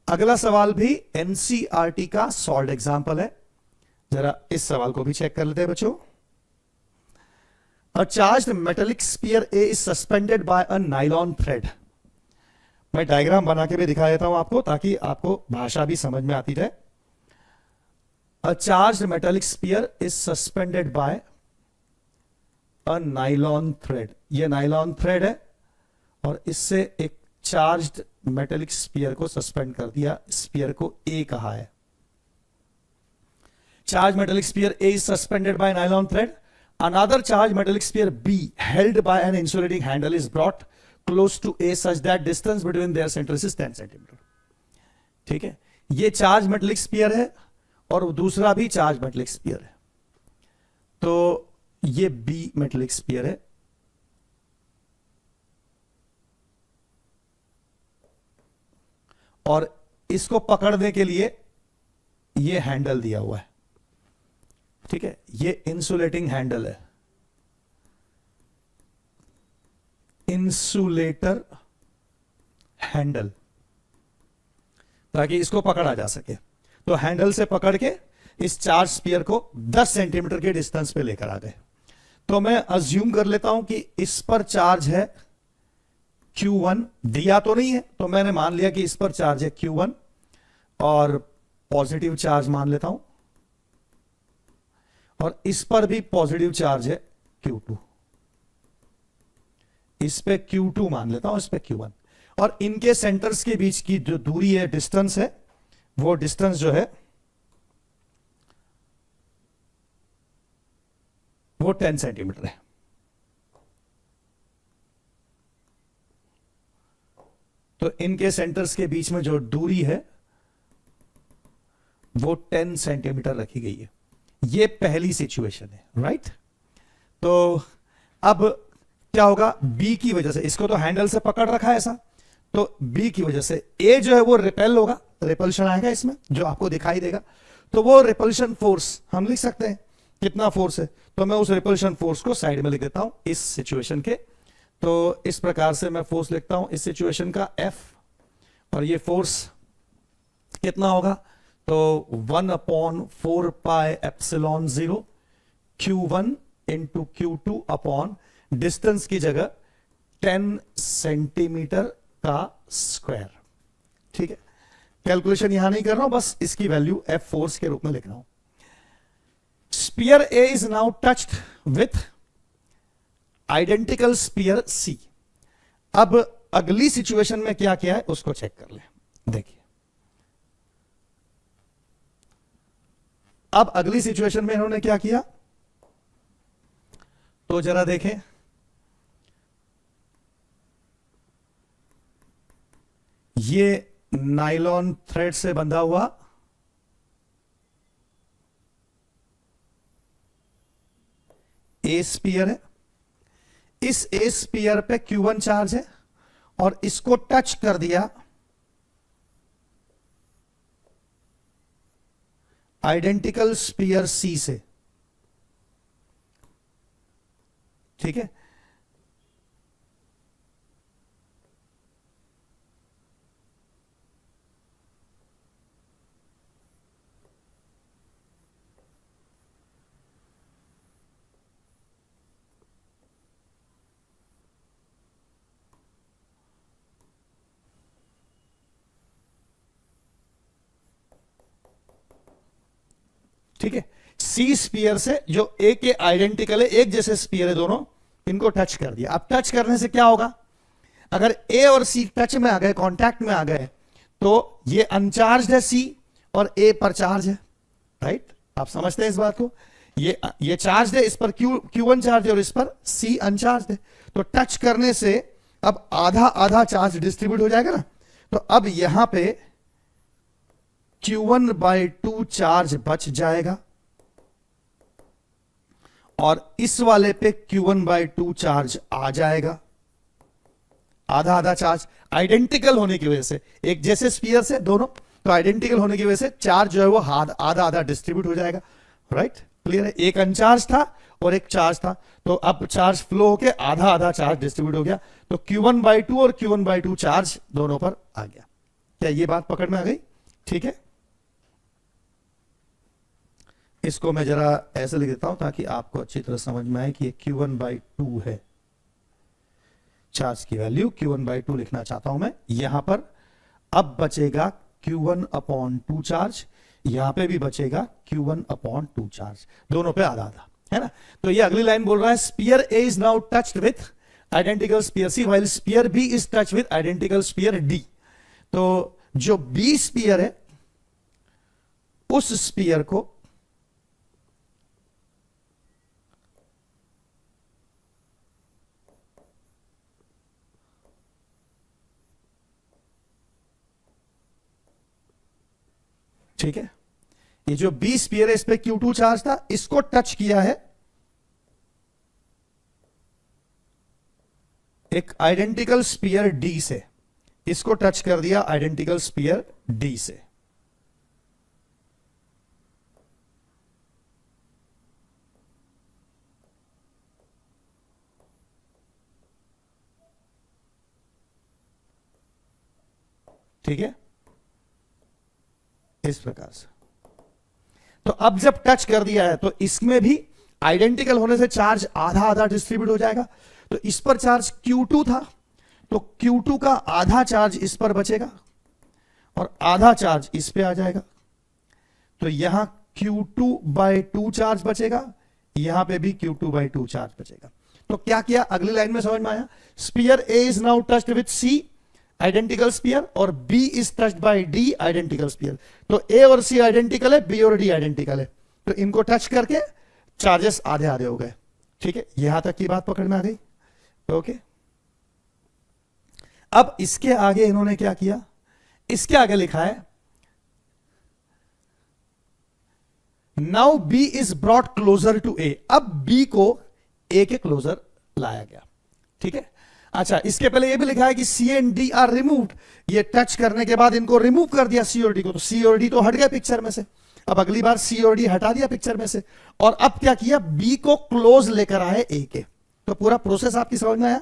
अगला सवाल भी एनसीईआरटी का सॉल्व एग्जांपल है, जरा इस सवाल को भी चेक कर लेते हैं बच्चों। A charged metallic sphere A is suspended by a nylon thread. मैं डायग्राम बना के भी दिखा देता हूं आपको, ताकि आपको भाषा भी समझ में आती रहे। A charged metallic sphere is suspended by a nylon thread. ये नाइलॉन थ्रेड है और इससे एक चार्ज्ड मेटेलिक स्फीयर को सस्पेंड कर दिया। स्फीयर को ए कहा है। Charge metallic sphere A is suspended by nylon thread. Another charge metallic sphere B held by an insulating handle is brought close to A such that distance between their centres is 10 centimetre. ठीक है, ये charge metallic sphere है और दूसरा भी charge metallic sphere है। तो ये बी मेटेलिक स्फीयर है और इसको पकड़ने के लिए ये हैंडल दिया हुआ है। ठीक है, ये इंसुलेटिंग हैंडल है, इंसुलेटर हैंडल, ताकि इसको पकड़ा जा सके। तो हैंडल से पकड़ के इस चार्ज स्फीयर को 10 सेंटीमीटर के डिस्टेंस पे लेकर आ गए। तो मैं अज्यूम कर लेता हूं कि इस पर चार्ज है Q1, दिया तो नहीं है, तो मैंने मान लिया कि इस पर चार्ज है Q1 और पॉजिटिव चार्ज मान लेता हूं, और इस पर भी पॉजिटिव चार्ज है Q2। इस पे Q2 मान लेता हूं, इस पे Q1, और इनके सेंटर्स के बीच की जो दूरी है, डिस्टेंस है, वो डिस्टेंस जो है वो 10 सेंटीमीटर है। तो इनके सेंटर्स के बीच में जो दूरी है वो 10 सेंटीमीटर रखी गई है। ये पहली सिचुएशन है, राइट। तो अब क्या होगा, बी की वजह से, इसको तो हैंडल से पकड़ रखा है ऐसा, तो बी की वजह से ए जो है वो रिपेल होगा, रिपल्शन आएगा इसमें जो आपको दिखाई देगा। तो वो रिपल्शन फोर्स हम लिख सकते हैं, कितना फोर्स है, तो मैं उस रिपल्शन फोर्स को साइड में लिख देता हूं इस सिचुएशन के। तो इस प्रकार से मैं फोर्स लिखता हूं इस सिचुएशन का F, और ये फोर्स कितना होगा, तो 1/4 pi epsilon 0 Q1 into Q2 upon distance की जगह 10 सेंटीमीटर का स्क्वायर। ठीक है, कैलकुलेशन यहां नहीं कर रहा हूं, बस इसकी वैल्यू F फोर्स के रूप में लिख रहा हूं। Sphere A is now touched with identical sphere C। अब अगली सिचुएशन में क्या किया है उसको चेक कर ले। देखिए, अब अगली सिचुएशन में इन्होंने क्या किया, तो जरा देखें। ये नाइलॉन थ्रेड से बंधा हुआ ए स्पीयर है। इस ए स्पीयर पे Q1 चार्ज है और इसको टच कर दिया आइडेंटिकल स्पीयर C से। ठीक है, ठीक है, सी स्पीयर से जो ए के आइडेंटिकल है, एक जैसे स्पीयर है दोनों, इनको टच कर दिया। अब टच करने से क्या होगा, अगर ए और सी टच में आ गए, कांटेक्ट में आ गए, तो ये अनचार्ज है सी और ए पर चार्ज है, राइट। आप समझते हैं इस बात को, ये चार्ज है, इस पर Q1 चार्ज है और इस पर सी अनचार्ज है। तो टच करने से अब आधा आधा चार्ज डिस्ट्रीब्यूट हो जाएगा ना। तो अब यहां पे Q1/2 चार्ज बच जाएगा और इस वाले पे Q1/2 चार्ज आ जाएगा। आधा आधा चार्ज आइडेंटिकल होने की वजह से, एक जैसे स्फीयर से दोनों, तो आइडेंटिकल होने की वजह से चार्ज जो है वो आधा आधा डिस्ट्रीब्यूट हो जाएगा, राइट। क्लियर है, एक अनचार्ज था और एक चार्ज था, तो अब चार्ज फ्लो होकर आधा आधा चार्ज डिस्ट्रीब्यूट हो गया। तो Q1/2 और Q1/2 चार्ज दोनों पर आ गया। क्या ये बात पकड़ में आ गई? ठीक है, इसको मैं जरा ऐसे लिख देता हूं ताकि आपको अच्छी तरह समझ में आए कि ये Q1/2 है। चार्ज की वैल्यू Q1/2 लिखना चाहता हूं मैं यहां पर। अब बचेगा Q1/2 चार्ज, यहां पे भी बचेगा Q1/2 चार्ज, दोनों पे आधा आधा है ना। तो ये अगली लाइन बोल रहा है sphere A is now touched with identical sphere C while sphere B is touch with identical sphere D. तो जो बी स्पीयर है उस स्पीयर को ठीक है, ये जो बी स्पीयर है इस पे Q2 चार्ज था, इसको टच किया है एक आइडेंटिकल स्पीयर डी से, इसको टच कर दिया आइडेंटिकल स्पीयर डी से। ठीक है, इस प्रकार से। तो अब जब टच कर दिया है तो इसमें भी आइडेंटिकल होने से चार्ज आधा आधा डिस्ट्रीब्यूट हो जाएगा। तो इस पर चार्ज Q2 था, तो Q2 का आधा चार्ज इस पर बचेगा और आधा चार्ज इस पे आ जाएगा। तो यहां Q2/2 चार्ज बचेगा, यहां पे भी Q2/2 चार्ज बचेगा। तो क्या किया अगली लाइन में समझ में आया? Sphere A is now touched with C identical sphere और B is touched by D identical sphere. तो ए और सी आइडेंटिकल है, बी और डी आइडेंटिकल है, तो इनको टच करके चार्जेस आधे आधे हो गए। ठीक है, यहां तक की बात पकड़ में आ गई? ओके, अब इसके आगे इन्होंने क्या किया, इसके आगे लिखा है now B is brought closer to A. अब बी को ए के क्लोजर लाया गया। ठीक है, अच्छा, इसके पहले ये भी लिखा है कि सी एंड डी आर रिमूव्ड। ये टच करने के बाद इनको रिमूव कर दिया सी और डी को, तो सी और डी तो हट गया पिक्चर में से। अब अगली बार सी और डी हटा दिया पिक्चर में से, और अब क्या किया, बी को क्लोज लेकर आए ए के। तो पूरा प्रोसेस आपकी समझ में आया?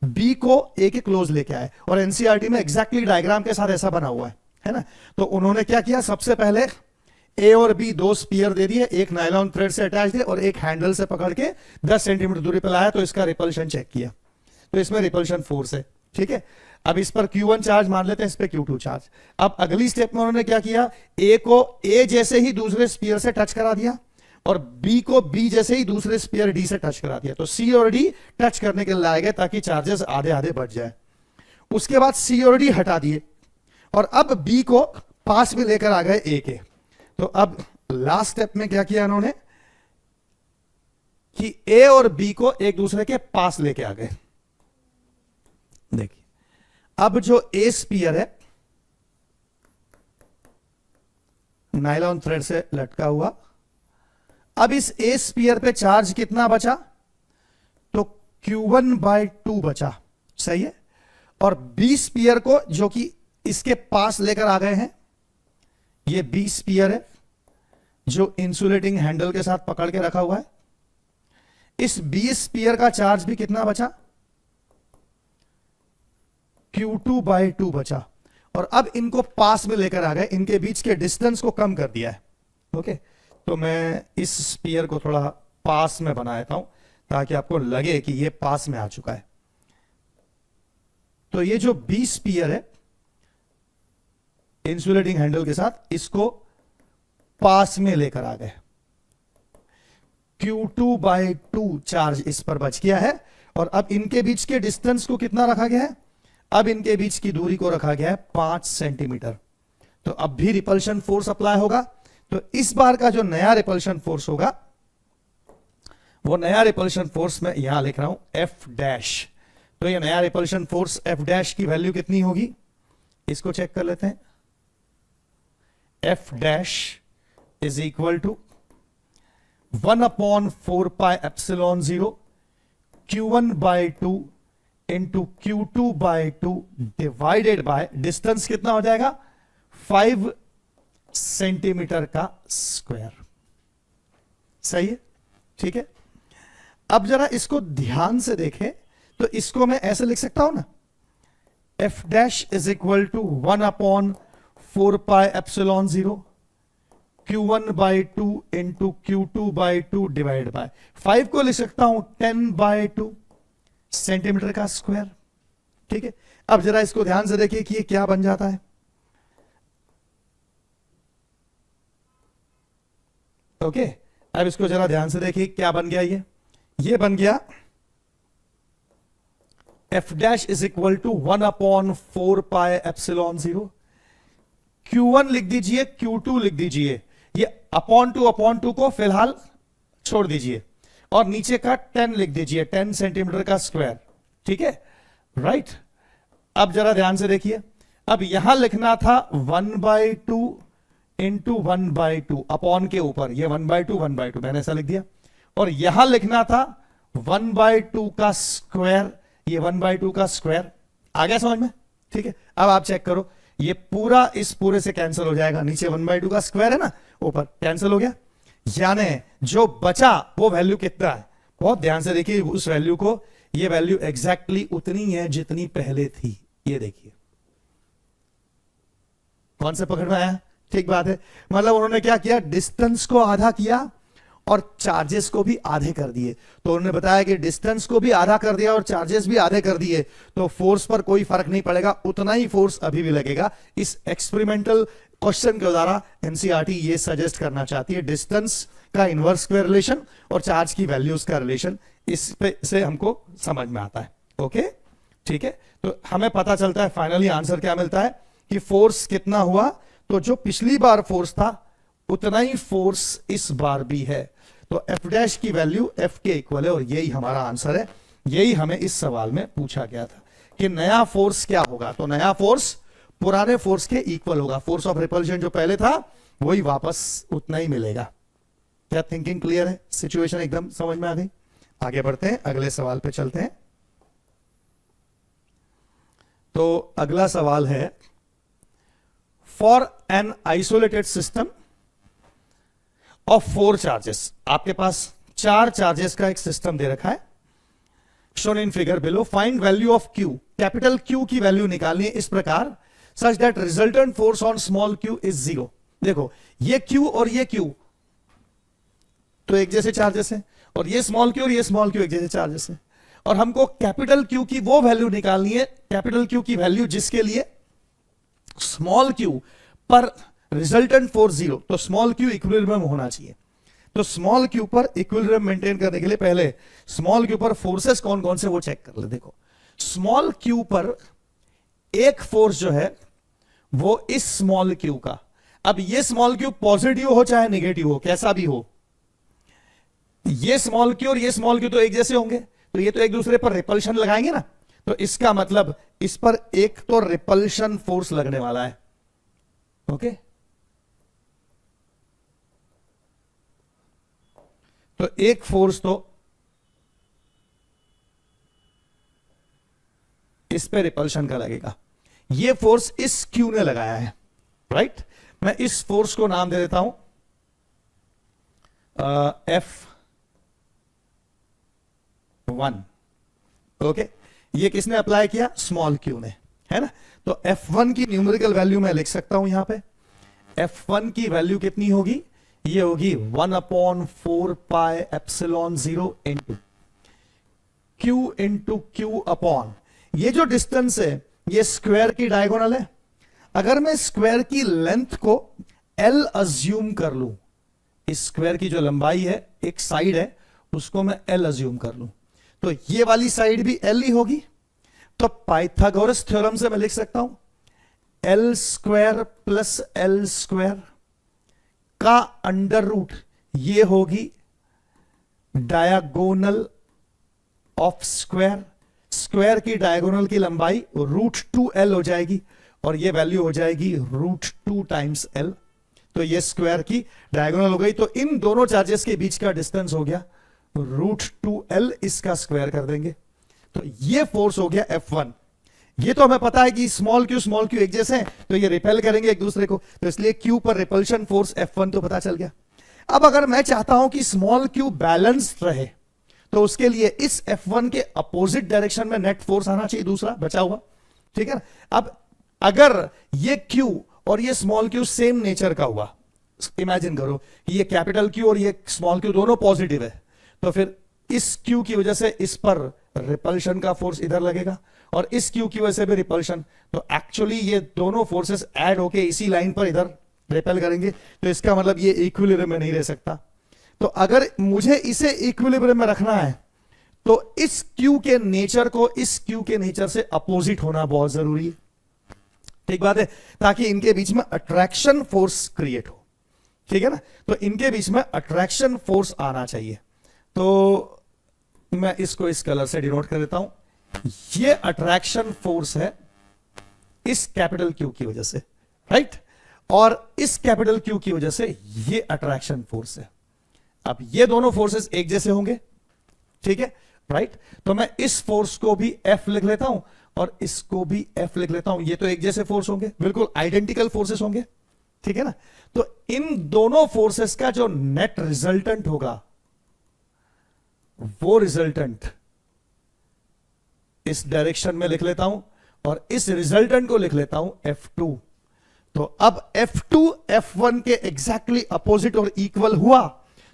बी को ए के क्लोज लेके आए, और एनसीईआरटी में एग्जैक्टली डायग्राम के साथ ऐसा बना हुआ है ना। तो उन्होंने क्या किया, सबसे पहले ए और बी दो स्पीयर दे दिए, एक नायलॉन थ्रेड से अटैच है और एक हैंडल से पकड़ के 10 सेंटीमीटर दूरी पर लाया। तो इसका रिपल्शन चेक किया, तो इसमें रिपल्शन फोर्स है। ठीक है, अब इस पर Q1 चार्ज मान लेते हैं, इस पे Q2 चार्ज। अब अगली स्टेप में उन्होंने क्या किया, ए को ए जैसे ही दूसरे स्पीयर से टच करा दिया और बी को बी जैसे ही दूसरे स्पीयर डी से टच करा दिया। तो सी और डी टच करने के लिए लाए गए ताकि चार्जेस आधे आधे बढ़ जाए। उसके बाद सी और डी हटा दिए और अब बी को पास में लेकर आ गए ए के। तो अब लास्ट स्टेप में क्या किया इन्होंने कि ए और बी को एक दूसरे के पास लेके आ गए। देखिए, अब जो ए स्पीयर है नायलॉन थ्रेड से लटका हुआ, अब इस ए स्पीयर पे चार्ज कितना बचा, तो Q1/2 बचा। सही है, और बी स्पीयर को जो कि इसके पास लेकर आ गए हैं, ये बी स्पीयर है जो इंसुलेटिंग हैंडल के साथ पकड़ के रखा हुआ है। इस बी स्पीयर का चार्ज भी कितना बचा, Q2/2 बचा। और अब इनको पास में लेकर आ गए, इनके बीच के डिस्टेंस को कम कर दिया है। ओके, तो मैं इस स्पीयर को थोड़ा पास में बना देता हूं ताकि आपको लगे कि ये पास में आ चुका है। तो ये जो बी स्पीयर है इंसुलेटिंग हैंडल के साथ, इसको पास में लेकर आ गए। Q2/2 चार्ज इस पर बच गया है और अब इनके बीच के डिस्टेंस को कितना रखा गया है, अब इनके बीच की दूरी को रखा गया है 5 सेंटीमीटर। तो अब भी रिपल्शन फोर्स अप्लाई होगा। तो इस बार का जो नया रिपल्शन फोर्स होगा, वो नया रिपल्शन फोर्स मैं यहां लिख रहा हूं F'। तो ये नया रिपल्शन फोर्स F' की वैल्यू कितनी होगी, इसको चेक कर लेते हैं। F' is equal to 1/4πε0 Q1/2 into Q2/2 divided by distance कितना हो जाएगा, 5 सेंटीमीटर का स्क्वायर। सही है, ठीक है। अब जरा इसको ध्यान से देखें, तो इसको मैं ऐसे लिख सकता हूं ना, F dash is equal to 1/4πε0 Q1/2 into Q2/2 divide by 5 को लिख सकता हूं 10/2 सेंटीमीटर का स्क्वायर। ठीक है, अब जरा इसको ध्यान से देखिए कि ये क्या बन जाता है। ओके, अब इसको जरा ध्यान से देखिए क्या बन गया। ये बन गया F dash is equal to 1/4πε0 Q1 लिख दीजिए, Q2 लिख दीजिए, ये अपॉन टू को फिलहाल छोड़ दीजिए और नीचे का 10 लिख दीजिए, 10 सेंटीमीटर का स्क्वायर। ठीक है, राइट। अब जरा ध्यान से देखिए, अब यहां लिखना था 1/2 इंटू 1/2 अपॉन के ऊपर, ये 1/2 मैंने ऐसा लिख दिया, और यहां लिखना था 1/2 का स्क्वायर, ये 1/2 का स्क्वायर। आ गया समझ में? ठीक है, अब आप चेक करो, ये पूरा इस पूरे से कैंसिल हो जाएगा, नीचे 1/2 का स्क्वायर है ना, ऊपर कैंसिल हो गया, यानी जो बचा वो वैल्यू कितना है, बहुत ध्यान से देखिए उस वैल्यू को, ये वैल्यू एग्जैक्टली उतनी है जितनी पहले थी। ये देखिए कौन से पकड़ में आया? ठीक बात है, मतलब उन्होंने क्या किया, डिस्टेंस को आधा किया और चार्जेस को भी आधे कर दिए। तो उन्होंने बताया कि डिस्टेंस को भी आधा कर दिया और चार्जेस भी आधे कर दिए, तो फोर्स पर कोई फर्क नहीं पड़ेगा, उतना ही फोर्स अभी भी लगेगा। इस एक्सपेरिमेंटल क्वेश्चन के द्वारा एनसीईआरटी ये सजेस्ट करना चाहती है, डिस्टेंस का इनवर्स स्क्वायर रिलेशन और चार्ज की वैल्यूज का रिलेशन, इस पे से हमको समझ में आता है। ओके, ठीक है, तो हमें पता चलता है फाइनली आंसर क्या मिलता है कि फोर्स कितना हुआ, तो जो पिछली बार फोर्स था उतना ही फोर्स इस बार भी है। तो एफ डैश की वैल्यू एफ के इक्वल है और यही हमारा आंसर है। यही हमें इस सवाल में पूछा गया था कि नया फोर्स क्या होगा, तो नया फोर्स पुराने फोर्स के इक्वल होगा। फोर्स ऑफ रिपल्शन जो पहले था वही वापस उतना ही मिलेगा। क्या थिंकिंग क्लियर है? सिचुएशन एकदम समझ में आ गई? आगे बढ़ते हैं, अगले सवाल पे चलते हैं। तो अगला सवाल है, for an isolated system of 4 charges, आपके पास 4 चार्जेस का एक सिस्टम दे रखा है, shown in figure below, find value of Q, capital Q की वैल्यू निकालनी है इस प्रकार, such that resultant force on small q is 0। देखो ये Q और ये Q तो एक जैसे चार्जेस हैं, और ये स्मॉल q और ये स्मॉल q एक जैसे चार्जेस हैं, और हमको कैपिटल Q की वो वैल्यू निकालनी है, कैपिटल Q की वैल्यू जिसके लिए स्मॉल q पर रिजल्टेंट फोर्स 0, तो स्मॉल q इक्विलिब्रियम होना चाहिए। तो स्मॉल q पर इक्विलिब्रियम मेंटेन करने के लिए पहले स्मॉल q पर फोर्सेस कौन कौन से वो चेक कर ले। देखो स्मॉल q पर एक फोर्स जो है वो इस स्मॉल q का, अब ये स्मॉल q पॉजिटिव हो चाहे नेगेटिव हो, कैसा भी हो, ये स्मॉल q और ये स्मॉल q तो एक जैसे होंगे, तो ये तो एक दूसरे पर रिपल्शन लगाएंगे ना, तो इसका मतलब इस पर एक तो रिपल्शन फोर्स लगने वाला है। ओके, तो एक फोर्स तो इस पे रिपल्शन का लगेगा, ये फोर्स इस Q ने लगाया है, राइट। मैं इस फोर्स को नाम दे देता हूं F1। ओके, ये किसने अप्लाई किया? स्मॉल q ने, है ना। तो F1 की न्यूमेरिकल वैल्यू मैं लिख सकता हूं यहां पे, F1 की वैल्यू कितनी होगी, ये होगी 1/4πε0 into Q into Q upon, ये जो डिस्टेंस है ये स्क्वायर की डायगोनल है। अगर मैं स्क्वायर की लेंथ को L अज्यूम कर लूं, इस स्क्वायर की जो लंबाई है एक साइड है उसको मैं L अज्यूम कर लूं, तो ये वाली साइड भी L ही होगी। तो पाइथागोरस थ्योरम से मैं लिख सकता हूं L square plus L square का अंडर रूट, ये होगी डायगोनल ऑफ स्क्वायर, स्क्वायर की डायगोनल की लंबाई √2L हो जाएगी और ये वैल्यू हो जाएगी √2 टाइम्स L। तो ये स्क्वायर की डायगोनल हो गई, तो इन दोनों चार्जेस के बीच का डिस्टेंस हो गया √2L, इसका स्क्वायर कर देंगे, तो ये फोर्स हो गया F1। ये तो हमें पता है कि स्मॉल q एक जैसे हैं, तो ये रिपेल करेंगे एक दूसरे को, तो इसलिए Q पर रिपल्शन फोर्स F1 तो पता चल गया। अब अगर मैं चाहता हूं कि स्मॉल q बैलेंस्ड रहे, तो उसके लिए इस F1 के अपोजिट डायरेक्शन में नेट फोर्स आना चाहिए, दूसरा बचा हुआ, ठीक है ना। अब अगर ये Q और ये स्मॉल q सेम नेचर का हुआ, इमेजिन करो कि ये कैपिटल Q और ये स्मॉल q दोनों पॉजिटिव है, तो फिर इस Q की वजह से इस पर रिपल्शन का फोर्स इधर लगेगा और इस Q की वजह से भी रिपल्शन, तो एक्चुअली ये दोनों फोर्सेस ऐड होके इसी लाइन पर इधर रिपेल करेंगे, तो इसका मतलब ये इक्विलिब्रियम में नहीं रह सकता। तो अगर मुझे इसे इक्विलिब्रियम में रखना है तो इस Q के नेचर को इस Q के नेचर से अपोजिट होना बहुत जरूरी है, ठीक बात है, ताकि इनके बीच में अट्रैक्शन फोर्स क्रिएट हो, ठीक है ना। तो इनके बीच में अट्रैक्शन फोर्स आना चाहिए। तो मैं इसको इस कलर से डिनोट कर देता हूं, ये अट्रैक्शन फोर्स है इस कैपिटल Q की वजह से, राइट, और इस कैपिटल Q की वजह से ये अट्रैक्शन फोर्स है। अब ये दोनों फोर्सेस एक जैसे होंगे, ठीक है, राइट। तो मैं इस फोर्स को भी F लिख लेता हूं और इसको भी F लिख लेता हूं, ये तो एक जैसे फोर्स होंगे, बिल्कुल आइडेंटिकल फोर्सेस होंगे, ठीक है ना। तो इन दोनों फोर्सेस का जो नेट रिजल्टेंट होगा वो रिजल्टेंट इस डायरेक्शन में लिख लेता हूं और इस रिजल्टेंट को लिख लेता हूं F2। तो अब F2 F1 के एग्जैक्टली अपोजिट और इक्वल हुआ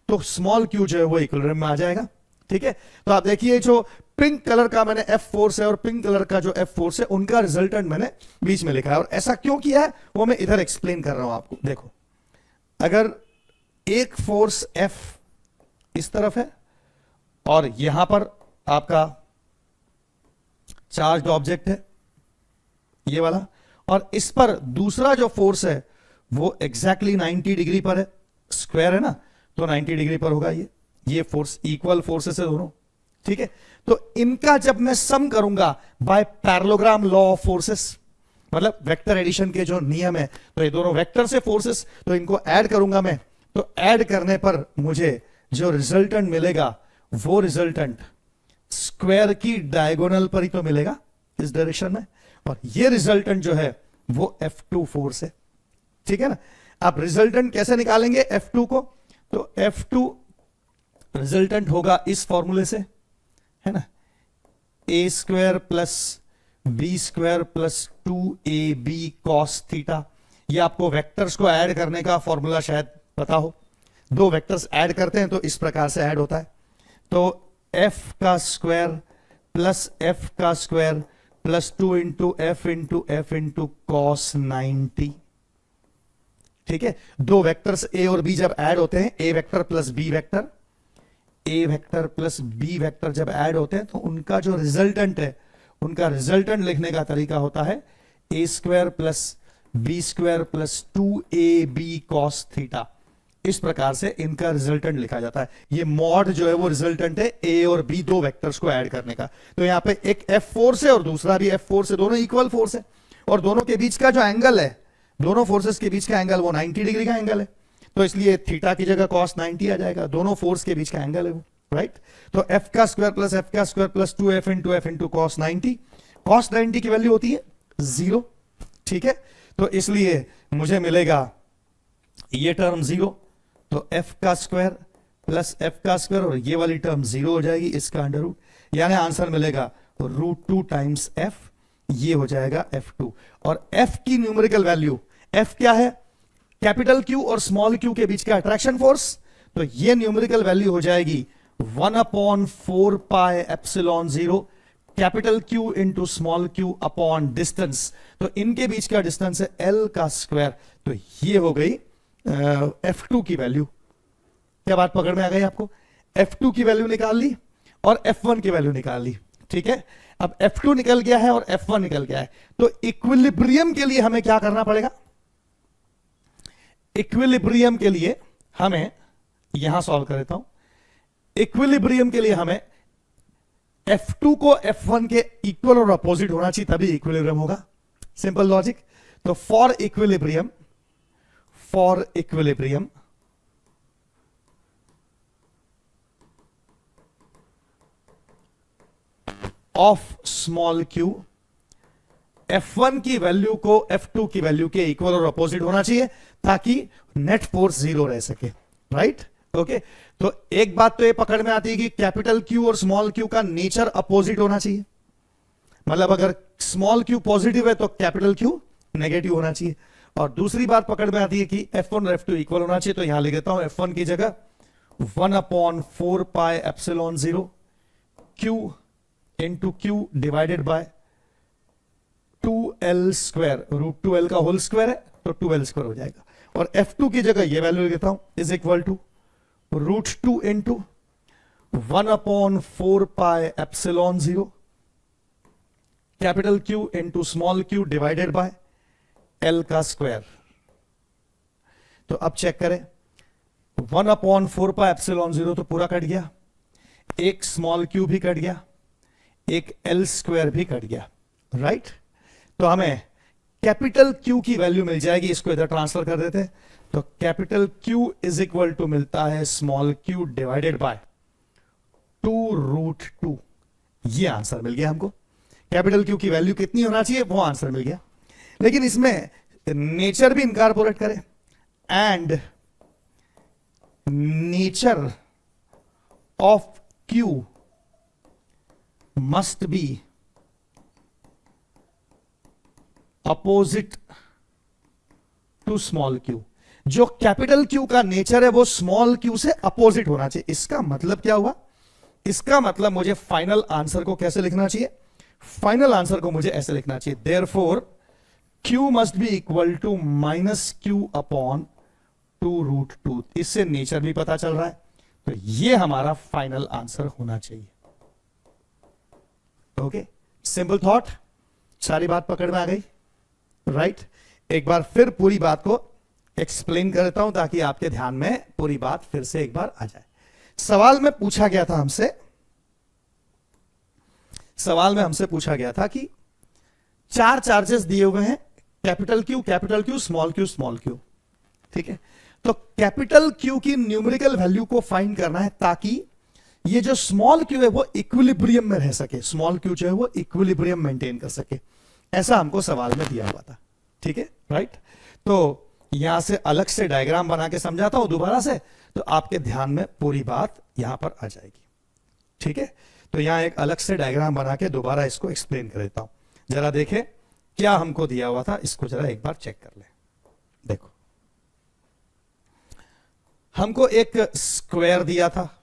तो स्मॉल q जो है वो इक्विलिब्रियम में आ जाएगा, ठीक है। तो आप देखिए जो पिंक कलर का मैंने F फोर्स है और पिंक कलर का जो F फोर्स है उनका रिजल्टेंट मैंने बीच में लिखा है, और ऐसा क्यों किया है वो मैं इधर एक्सप्लेन कर रहा हूं आपको। देखो, अगर एक फोर्स F इस तरफ है और यहां पर आपका चार्ज्ड ऑब्जेक्ट है ये वाला, और इस पर दूसरा जो फोर्स है वो एग्जैक्टली 90 डिग्री पर है, स्क्वायर है ना, तो 90 डिग्री पर होगा ये फोर्स, इक्वल फोर्सेस है दोनों, ठीक है। तो इनका जब मैं सम करूंगा by parallelogram law of forces, मतलब वेक्टर एडिशन के जो नियम है, तो ये दोनों वेक्टर से फोर्सेस, तो इनको ऐड करूंगा मैं, तो ऐड करने पर मुझे जो रिजल्टेंट मिलेगा वो रिजल्टेंट स्क्वायर की डायगोनल पर ही तो मिलेगा इस डायरेक्शन में, और ये रिजल्टेंट जो है वो F2 फोर्स है, ठीक है ना। आप रिजल्टेंट कैसे निकालेंगे F2 को, तो F2 रिजल्टेंट होगा इस फॉर्मूले से, है ना, a square plus B square plus 2ab cos theta. ये आपको वेक्टर्स को ऐड करने का फॉर्मूला शायद पता हो, दो वेक्टर्स ऐड करते हैं तो इस प्रकार से ऐड होता है, तो f का स्क्वायर प्लस f का square plus 2 into f into cos 90, ठीक है। दो वेक्टर्स a और b जब ऐड होते हैं, a vector plus b vector, a vector plus b vector जब ऐड होते हैं तो उनका जो रिजल्टेंट है, उनका रिजल्टेंट लिखने का तरीका होता है a square plus b square plus 2ab cos theta. इस प्रकार से इनका रिजल्टेंट लिखा जाता है। ये मॉड जो है वो रिजल्टेंट है a और b दो वेक्टर्स को ऐड करने का। तो यहां पे एक f फोर्स है और दूसरा भी f फोर्स है, दोनों इक्वल फोर्स है, और दोनों के बीच का जो एंगल है, दोनों फोर्सेस के बीच का एंगल वो 90 डिग्री का एंगल है, तो इसलिए थीटा की जगह cos 90 आ जाएगा, दोनों फोर्स के बीच का एंगल है वो, राइट। तो f का square plus 2f into cos 90, cos 90 की वैल्यू होती है 0, ठीक है। तो इसलिए मुझे मिलेगा ये टर्म 0, तो f का स्क्वायर प्लस f का स्क्वायर और ये वाली टर्म 0 हो जाएगी, इसका अंडर रूट, यानी आंसर मिलेगा √2 टाइम्स f, ये हो जाएगा F2। और f की न्यूमेरिकल वैल्यू, f क्या है, कैपिटल Q और स्मॉल q के बीच का अट्रैक्शन फोर्स, तो ये न्यूमेरिकल वैल्यू हो जाएगी 1/4 pi epsilon 0 capital Q into small q upon distance, तो इनके बीच का डिस्टेंस है L का स्क्वायर, तो ये हो गई F2 की वैल्यू। क्या बात पकड़ में आ गई आपको, F2 की वैल्यू निकाल ली और F1 की वैल्यू निकाल ली, ठीक है। अब F2 निकल गया है और F1 निकल गया है, तो इक्विलिब्रियम के लिए हमें क्या करना पड़ेगा, इक्विलिब्रियम के लिए हमें यहां सॉल्व कर देता हूं, इक्विलिब्रियम के लिए हमें F2 को F1 के इक्वल और अपोजिट होना चाहिए, तभी इक्विलिब्रियम होगा, सिंपल लॉजिक। तो for equilibrium of small q, F1 की वैल्यू को F2 की वैल्यू के इक्वल और अपोजिट होना चाहिए ताकि नेट फोर्स 0 रह सके, राइट, ओके। तो एक बात तो ये पकड़ में आती है कि कैपिटल Q और स्मॉल q का नेचर अपोजिट होना चाहिए। मतलब अगर स्मॉल क्यू पॉजिटिव है तो कैपिटल क्यू नेगेटिव होना चाहिए। और दूसरी बात पकड़ में आती है कि F1 और F2 इक्वल होना चाहिए, तो यहां लिख देता हूं F1 की जगह 1/4 pi epsilon 0 Q into Q divided by 2L square, root 2L का होल स्क्वायर है तो 2L स्क्वायर हो जाएगा। और F2 की जगह ये वैल्यू लिख देता हूं is equal to root 2 into 1/4 pi epsilon 0 capital Q into small q divided by L का स्क्वायर। तो अब चेक करें, 1/4 पाई एप्सिलॉन 0 तो पूरा कट गया, एक स्मॉल q भी कट गया, एक L स्क्वायर भी कट गया, राइट। तो हमें कैपिटल Q की वैल्यू मिल जाएगी, इसको इधर ट्रांसफर कर देते हैं, तो capital Q is equal to मिलता है स्मॉल q डिवाइडेड बाय 2√2। ये आंसर मिल गया हमको। कैपिटल Q की वैल्यू कितनी होना चाहिए वो आंसर मिल गया। लेकिन इसमें नेचर भी इनकारपोरेट करें, and nature of Q must be opposite to small q। जो कैपिटल Q का नेचर है वो स्मॉल q से अपोजिट होना चाहिए। इसका मतलब क्या हुआ? इसका मतलब मुझे फाइनल आंसर को कैसे लिखना चाहिए? फाइनल आंसर को मुझे ऐसे लिखना चाहिए, therefore Q must be equal to -Q/2√2। इससे नेचर भी पता चल रहा है, तो ये हमारा फाइनल आंसर होना चाहिए। ओके, सिंपल थॉट, सारी बात पकड़ में आ गई, राइट। एक बार फिर पूरी बात को एक्सप्लेन कर देता हूं ताकि आपके ध्यान में पूरी बात फिर से एक बार आ जाए। सवाल में पूछा गया था हमसे, सवाल में हमसे पूछा गया था कि 4 चार्जेस दिए हुए हैं, कैपिटल Q, स्मॉल q, ठीक है। तो कैपिटल Q की न्यूमेरिकल वैल्यू को फाइंड करना है ताकि ये जो स्मॉल q है वो इक्विलिब्रियम में रह सके, स्मॉल q जो है वो इक्विलिब्रियम मेंटेन कर सके, ऐसा हमको सवाल में दिया हुआ था, ठीक है, राइट। तो यहां से अलग से डायग्राम बना के समझाता हूं दोबारा से, तो आपके ध्यान में पूरी बात यहां पर आ जाएगी, ठीक है। तो यहां एक अलग से डायग्राम बना के दोबारा इसको एक्सप्लेन कर देता हूं। जरा देखें क्या हमको दिया हुआ था, इसको जरा एक बार चेक कर ले। देखो, हमको एक स्क्वायर दिया था,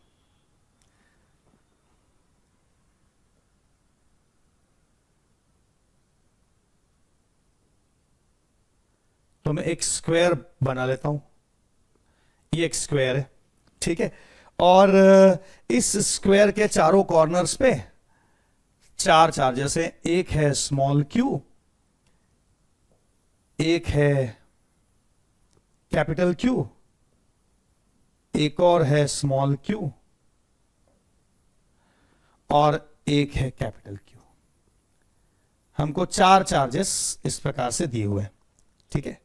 तो मैं एक स्क्वायर बना लेता हूं, ये एक स्क्वायर है, ठीक है। और इस स्क्वायर के चारों कॉर्नर्स पे 4 चार्जेस हैं, एक है स्मॉल q, एक है कैपिटल Q, एक और है स्मॉल q, और एक है कैपिटल Q। हमको 4 चार्जेस इस प्रकार से दिए हुए हैं, ठीक है।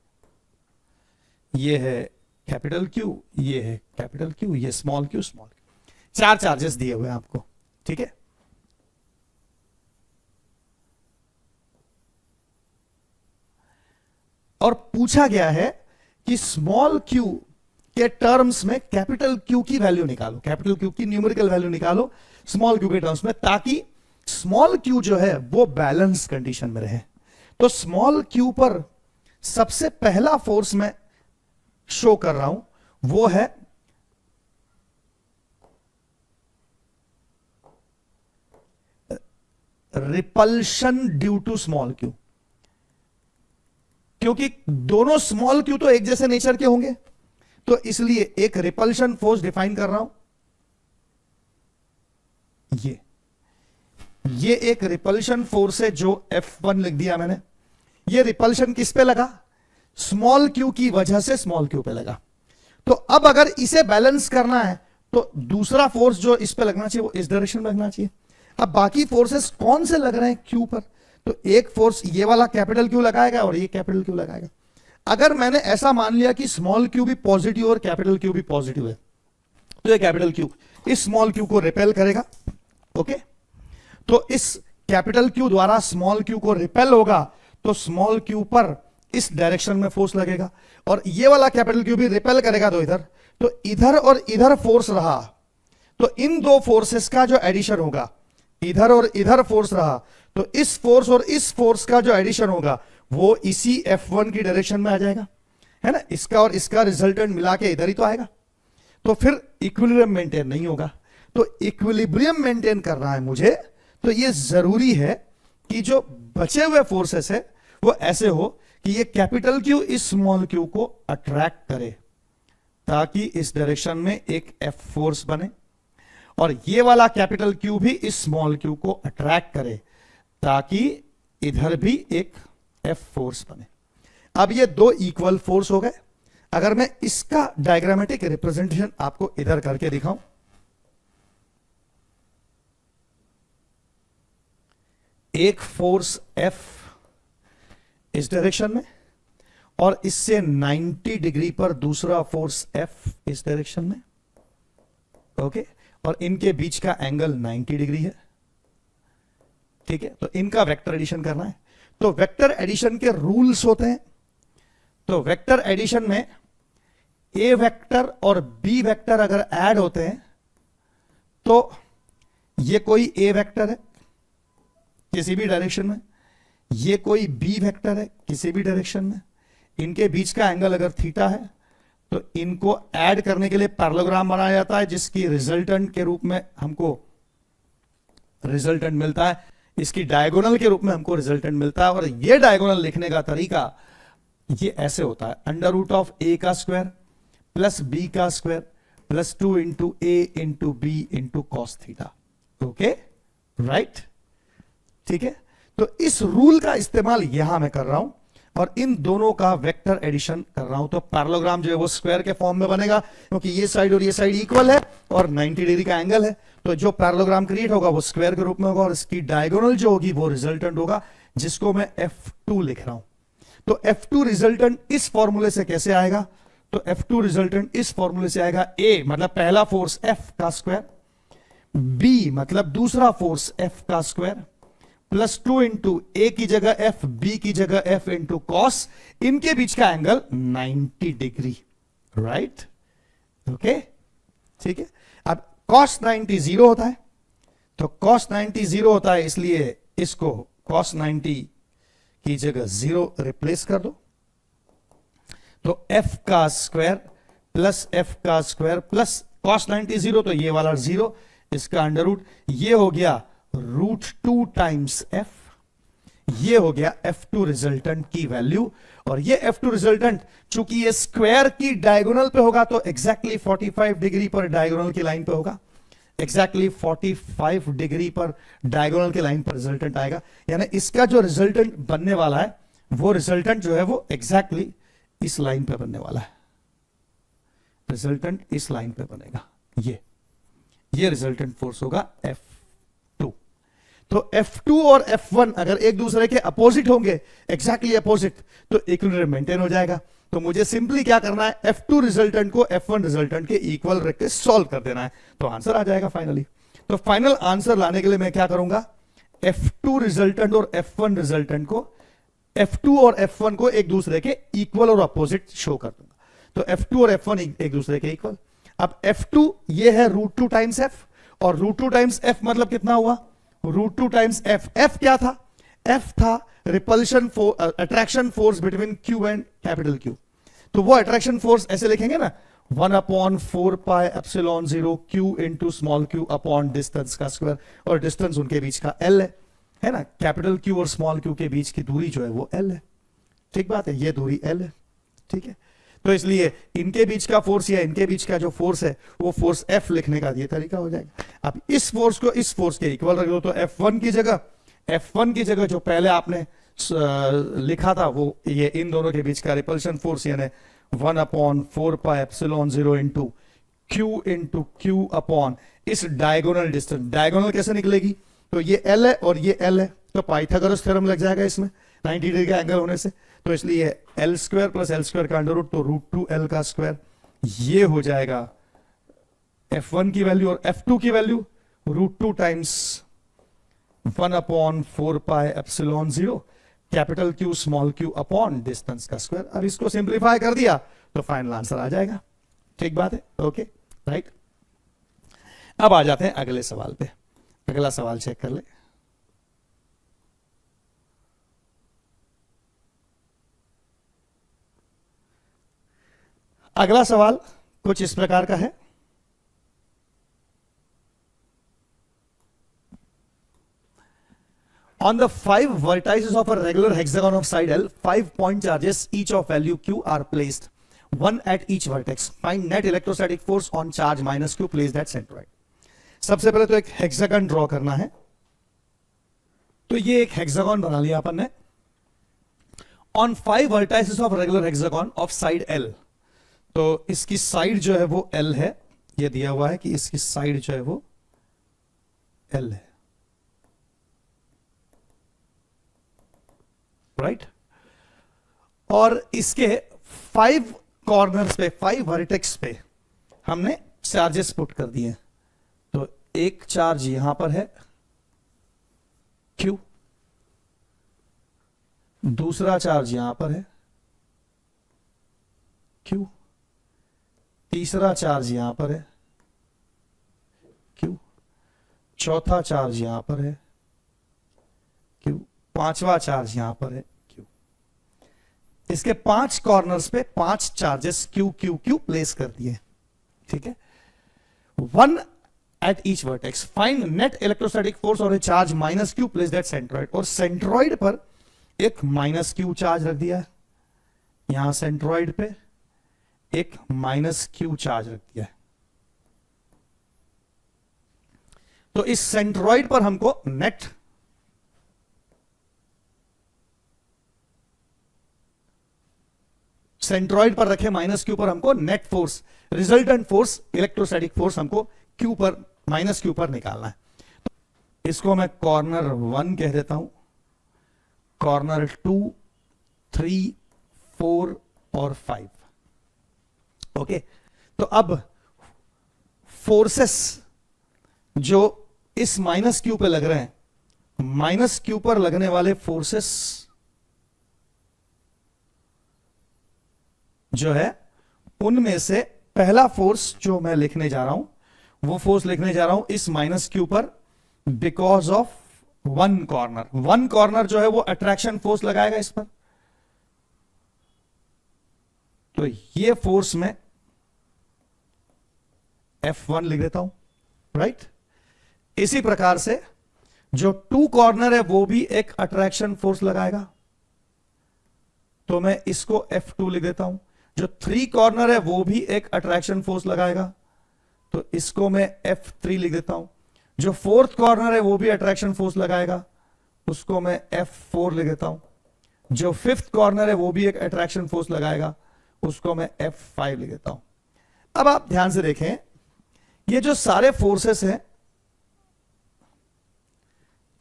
ये है कैपिटल Q, ये है कैपिटल Q, ये स्मॉल q, 4 चार्जेस दिए हुए हैं आपको, ठीक है। और पूछा गया है कि स्मॉल q के टर्म्स में कैपिटल Q की वैल्यू निकालो, कैपिटल Q की न्यूमेरिकल वैल्यू निकालो स्मॉल q के टर्म्स में, ताकि स्मॉल q जो है वो बैलेंस कंडीशन में रहे। तो स्मॉल q पर सबसे पहला फोर्स मैं शो कर रहा हूं, वो है repulsion due to small q। क्योंकि दोनों स्मॉल q तो एक जैसे नेचर के होंगे, तो इसलिए एक रिपल्शन फोर्स डिफाइन कर रहा हूं। ये एक रिपल्शन फोर्स है जो F1 लिख दिया मैंने। ये रिपल्शन किस पे लगा? स्मॉल q की वजह से स्मॉल q पे लगा। तो अब अगर इसे बैलेंस करना है तो दूसरा फोर्स जो इस पे लगना चाहिए वो इस डायरेक्शन में लगना चाहिए। अब बाकी फोर्सेस कौन से लग रहे हैं q पर? तो एक फोर्स ये वाला कैपिटल Q लगाएगा और ये कैपिटल Q लगाएगा। अगर मैंने ऐसा मान लिया कि स्मॉल q भी पॉजिटिव और कैपिटल Q भी पॉजिटिव है, तो ये कैपिटल Q इस स्मॉल q को रिपेल करेगा, ओके। तो इस कैपिटल Q द्वारा स्मॉल q को रिपेल होगा, तो स्मॉल q पर इस डायरेक्शन में फोर्स लगेगा, और ये वाला कैपिटल Q भी रिपेल करेगा, तो इधर और इधर फोर्स रहा, तो इन दो फोर्सेस का जो एडिशन होगा इधर और इधर फोर्स रहा, तो इस फोर्स और इस फोर्स का जो एडिशन होगा वो इसी F1 की डायरेक्शन में आ जाएगा, है ना। इसका और इसका रिजल्टेंट मिला के इधर ही तो आएगा, तो फिर इक्विलिब्रियम मेंटेन नहीं होगा। तो इक्विलिब्रियम मेंटेन करना है मुझे, तो ये जरूरी है कि जो बचे हुए फोर्सेस है वो ऐसे हो कि ये कैपिटल क्यू इस स्मॉल क्यू को अट्रैक्ट करे, ताकि इस डायरेक्शन में एक F फोर्स बने, और ये वाला कैपिटल क्यू भी इस स्मॉल क्यू को अट्रैक्ट करे, ताकि इधर भी एक F फोर्स बने। अब ये दो इक्वल फोर्स हो गए। अगर मैं इसका डायग्रामेटिक रिप्रेजेंटेशन आपको इधर करके दिखाऊं, एक फोर्स F इस डायरेक्शन में और इससे 90 डिग्री पर दूसरा फोर्स F इस डायरेक्शन में, ओके, और इनके बीच का एंगल 90 डिग्री है, ठीक है। तो इनका वेक्टर एडिशन करना है। तो वेक्टर एडिशन के रूल्स होते हैं। तो वेक्टर एडिशन में ए वेक्टर और बी वेक्टर अगर ऐड होते हैं तो ये कोई ए वेक्टर है किसी भी डायरेक्शन में, ये कोई बी वेक्टर है किसी भी डायरेक्शन में, इनके बीच का एंगल अगर थीटा है तो इनको ऐड करने के लिए पैरेललोग्राम बनाया जाता है, जिसकी रिजल्टेंट के रूप में हमको रिजल्टेंट मिलता है, इसकी डायगोनल के रूप में हमको रिजल्टेंट मिलता है। और ये डायगोनल लिखने का तरीका ये ऐसे होता है, अंडर रूट ऑफ ए का स्क्वायर प्लस बी का square plus 2 into A into B into cos theta, okay, right, ठीक है। तो इस रूल का इस्तेमाल यहां मैं कर रहा हूं और इन दोनों का वेक्टर एडिशन कर रहा हूं। तो पैरेललोग्राम जो है वो स्क्वायर के फॉर्म में बनेगा, क्योंकि ये साइड और ये साइड इक्वल है और 90 डिग्री का एंगल है, तो जो पैरेललोग्राम क्रिएट होगा वो स्क्वायर के रूप में होगा, और इसकी डायगोनल जो होगी वो रिजल्टेंट होगा, जिसको मैं F2 लिख रहा हूं। तो F2 रिजल्टेंट इस फॉर्मूले से कैसे आएगा? तो F2 रिजल्टेंट इस फॉर्मूले से आएगा, A मतलब पहला फोर्स F का स्क्वायर, B मतलब दूसरा फोर्स F का स्क्वायर, प्लस 2 इंटू ए की जगह F, B की जगह F इंटू कॉस, इनके बीच का एंगल 90 डिग्री, राइट, ओके, ठीक है। अब cos 90 जीरो होता है, तो cos 90 जीरो होता है, इसलिए इसको cos 90 की जगह जीरो रिप्लेस कर दो। तो F का स्क्वायर प्लस F का स्क्वायर प्लस cos 90 जीरो, तो ये वाला जीरो, इसका अंडर रूट, ये हो गया रूट 2 टाइम्स F, ये हो गया F2 रिजल्टेंट की वैल्यू। और ये F2 रिजल्टेंट चूंकि ये स्क्वायर की डायगोनल पे होगा तो एग्जैक्टली 45 डिग्री पर डायगोनल की लाइन पे होगा, एग्जैक्टली 45 डिग्री पर डायगोनल की लाइन पर रिजल्टेंट आएगा। यानी इसका जो रिजल्टेंट बनने वाला है वो रिजल्टेंट जो है वो एग्जैक्टली इस लाइन पे बनने वाला है, रिजल्टेंट इस लाइन पे बनेगा, ये रिजल्टेंट फोर्स होगा F2। तो F2 और F1 अगर एक दूसरे के अपोजिट होंगे, एग्जैक्टली अपोजिट, तो इक्विलिब्रियम मेंटेन हो जाएगा। तो मुझे सिंपली क्या करना है, F2 रिजल्टेंट को F1 रिजल्टेंट के इक्वल रख के सॉल्व कर देना है, तो आंसर आ जाएगा फाइनली। तो फाइनल आंसर लाने के लिए मैं क्या करूंगा, F2 रिजल्टेंट और F1 रिजल्टेंट को, F2 और F1 को एक दूसरे के इक्वल और अपोजिट शो कर दूंगा। तो F2 और F1 एक दूसरे के इक्वल। अब F2 ये है रूट 2 टाइम्स F, और रूट 2 टाइम्स F मतलब कितना हुआ, रूट 2 टाइम्स F। F क्या था, F था repulsion attraction force between Q and capital Q। तो वो अट्रैक्शन फोर्स ऐसे लिखेंगे ना, 1/4 pi epsilon 0 Q into small q upon distance का स्क्वायर, और डिस्टेंस उनके बीच का L है ना, कैपिटल Q और स्मॉल q के बीच की दूरी जो है वो L है, ठीक बात है, ये दूरी L है, ठीक है। तो इसलिए इनके बीच का फोर्स या इनके बीच का जो फोर्स है वो फोर्स F लिखने का ये तरीका हो जाएगा। अब इस फोर्स को इस फोर्स के इक्वल रख दो, तो F1 की जगह जो पहले आपने लिखा था वो ये इन दोनों के बीच का रिपल्शन फोर्स, यानी 1/4 pi epsilon 0 into Q upon इस डायगोनल डिस्टेंस। डायगोनल कैसे निकलेगी, तो ये L है और ये L है, तो पाइथागोरस थ्योरम लग जाएगा इसमें 90 डिग्री का एंगल होने से। तो इसलिए L square plus L square का अंडर रूट, तो रूट 2L का स्क्वायर, ये हो जाएगा F1 की वैल्यू, और F2 की value root 2 times 1/4 pi epsilon 0 capital Q small q upon distance का स्क्वायर। अब इसको सिंप्लीफाई कर दिया तो फाइनल आंसर आ जाएगा, ठीक बात है, ओके, राइट। अब आ जाते हैं अगले सवाल पे। अगला सवाल चेक कर ले। अगला सवाल कुछ इस प्रकार का है। On the 5 vertices of a regular hexagon of side L, 5 point charges, each of value Q, are placed, one at each vertex. Find net electrostatic force on charge minus Q placed at centroid. सबसे पहले तो एक hexagon draw करना है। तो ये एक hexagon बना लिया अपन ने। On 5 vertices of regular hexagon of side L, तो इसकी साइड जो है वो L है। ये दिया हुआ है कि इसकी साइड जो है वो L है, राइट। और इसके 5 कॉर्नर्स पे, 5 वर्टेक्स पे हमने चार्जेस पुट कर दिए। तो एक चार्ज यहां पर है Q, दूसरा चार्ज यहां पर है Q, तीसरा चार्ज यहां पर है Q, चौथा चार्ज यहां पर है Q, पांचवा चार्ज यहां पर है Q। इसके 5 कॉर्नर्स पे 5 charges Q Q Q place कर दिए, ठीक है। 1 at each vertex. Find net electrostatic force और charge minus Q placed at centroid. और सेंट्रॉइड पर एक माइनस Q चार्ज रख दिया है, यहां सेंट्रॉइड पे एक माइनस Q चार्ज रख दिया है। तो इस सेंट्रॉइड पर हमको नेट सेंट्रॉइड पर रखे माइनस Q पर हमको net force, resultant force, electrostatic force हमको Q पर, माइनस Q पर निकालना है। तो इसको मैं कॉर्नर 1 कह देता हूं, कॉर्नर 2, 3, 4 और 5। ओके, तो अब फोर्सेस जो इस माइनस Q पे लग रहे हैं, माइनस Q पर लगने वाले फोर्सेस जो है उनमें से पहला फोर्स जो मैं लिखने जा रहा हूं, वो फोर्स लिखने जा रहा हूं इस माइनस Q पर बिकॉज ऑफ 1 कॉर्नर। 1 कॉर्नर जो है वो अट्रैक्शन फोर्स लगाएगा इस पर। तो ये फोर्स में F1 लिख देता हूं, राइट। इसी प्रकार से जो 2 कॉर्नर है वो भी एक अट्रैक्शन फोर्स लगाएगा, तो मैं इसको F2 लिख देता हूं। जो 3 कॉर्नर है वो भी एक अट्रैक्शन फोर्स लगाएगा, तो इसको मैं F3 लिख देता हूं। जो 4th कॉर्नर है वो भी अट्रैक्शन फोर्स लगाएगा, उसको मैं F4 लिख देता हूं। जो 5th कॉर्नर है वो भी एक अट्रैक्शन फोर्स लगाएगा, उसको मैं F5 लिख देता हूं। अब आप ध्यान से देखें, ये जो सारे फोर्सेस हैं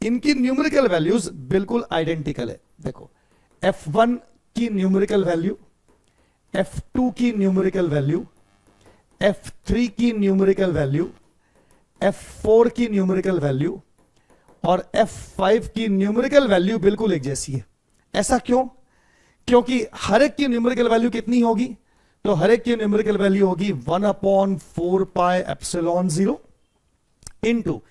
इनकी न्यूमेरिकल वैल्यूज बिल्कुल आइडेंटिकल है। देखो, F1 की न्यूमेरिकल वैल्यू, F2 की न्यूमेरिकल वैल्यू, F3 की न्यूमेरिकल वैल्यू, F4 की न्यूमेरिकल वैल्यू और F5 की न्यूमेरिकल वैल्यू बिल्कुल एक जैसी है। ऐसा क्यों? क्योंकि हर एक की न्यूमेरिकल वैल्यू कितनी होगी? तो हर एक की न्यूमेरिकल वैल्यू होगी 1/4 पाई एप्सिलॉन 0 इनटू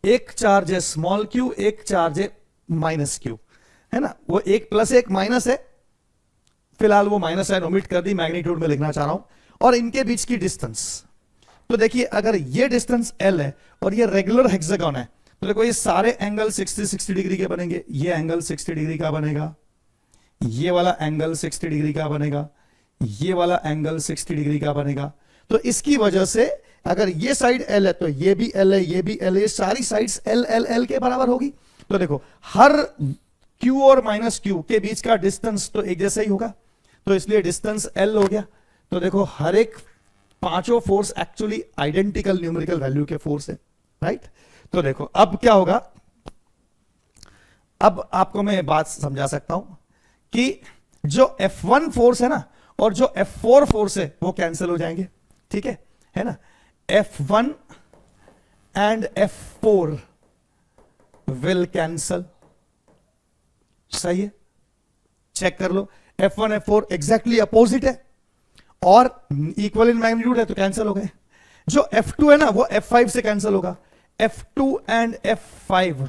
एक चार्ज है स्मॉल q, एक चार्ज है माइनस q, है ना। वो एक प्लस एक माइनस है, फिलहाल वो माइनस साइन ओमिट कर दी, मैग्नीट्यूड में लिखना चाह रहा हूं। और इनके बीच की डिस्टेंस, तो देखिए अगर ये डिस्टेंस L है और ये रेगुलर हेक्सागन है, तो देखो ये सारे एंगल 60 डिग्री के बनेंगे। ये एंगल 60 डिग्री का बनेगा, ये वाला एंगल 60 डिग्री का बनेगा, ये वाला एंगल 60 डिग्री का बनेगा। तो इसकी वजह से अगर ये साइड L है तो ये भी L है, ये भी L है, सारी साइड्स L L L के बराबर होगी। तो देखो हर Q और माइनस Q के बीच का डिस्टेंस तो एक जैसा ही होगा, तो इसलिए डिस्टेंस L हो गया। तो देखो हर एक पांचों force actually identical numerical value के फोर्स है, राइट। तो देखो अब क्या होगा, अब आपको मैं बात समझा सकता हूं कि जो F1 फोर्स है ना और जो F4 फोर्स है वो कैंसिल हो जाएंगे, ठीक है ना। F1 and F4 will cancel, सही है, चेक कर लो। F1 F4 एग्जैक्टली अपोजिट है और इक्वल इन मैग्नीट्यूड है, तो कैंसिल हो गए। जो F2 है ना वो F5 से कैंसिल होगा, F2 and F5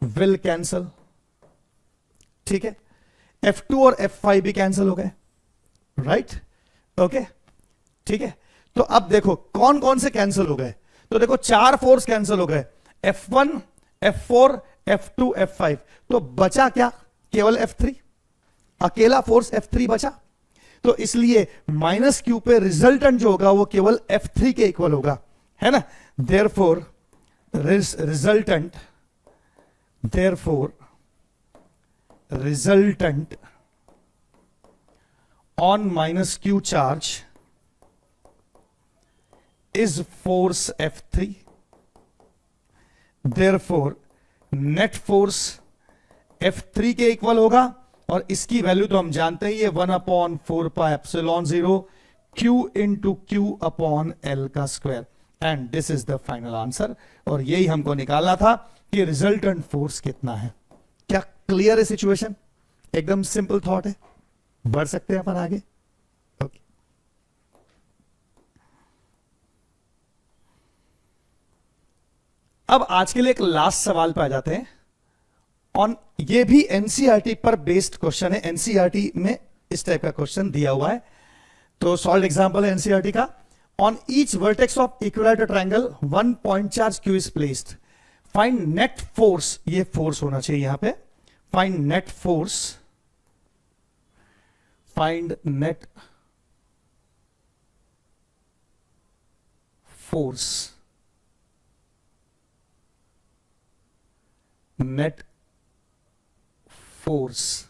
will cancel, ठीक है, F2 और F5 भी कैंसिल हो गए, राइट, ओके, ठीक है। तो अब देखो कौन कौन से कैंसिल हो गए, तो देखो 4 फोर्स कैंसिल हो गए, F1, F4, F2, F5, तो बचा क्या, केवल F3, अकेला फोर्स F3 बचा। तो इसलिए माइनस क्यू पे रिजल्टेंट जो होगा वो केवल F3 के इक्वल होगा, है ना। Therefore resultant on minus q charge is force F3. Therefore net force F3 के इक्वल होगा, और इसकी वैल्यू तो हम जानते ही है 1/4πε0 q into Q upon L का square, and this is the final answer. और यही हमको निकालना था कि रिजल्टेंट फोर्स कितना है। क्या क्लियर है सिचुएशन? एकदम सिंपल थॉट है, बढ़ सकते हैं अपन आगे। ओके, अब आज के लिए एक लास्ट सवाल पे आ जाते हैं। ऑन ये भी एनसीईआरटी पर बेस्ड क्वेश्चन है, एनसीईआरटी में इस टाइप का क्वेश्चन दिया हुआ है, तो सॉल्व एग्जांपल है एनसीईआरटी का। On each vertex of equilateral triangle 1 point charge Q is placed, find net force, ये फोर्स होना चाहिए यहां पे, find net force, find net force, net force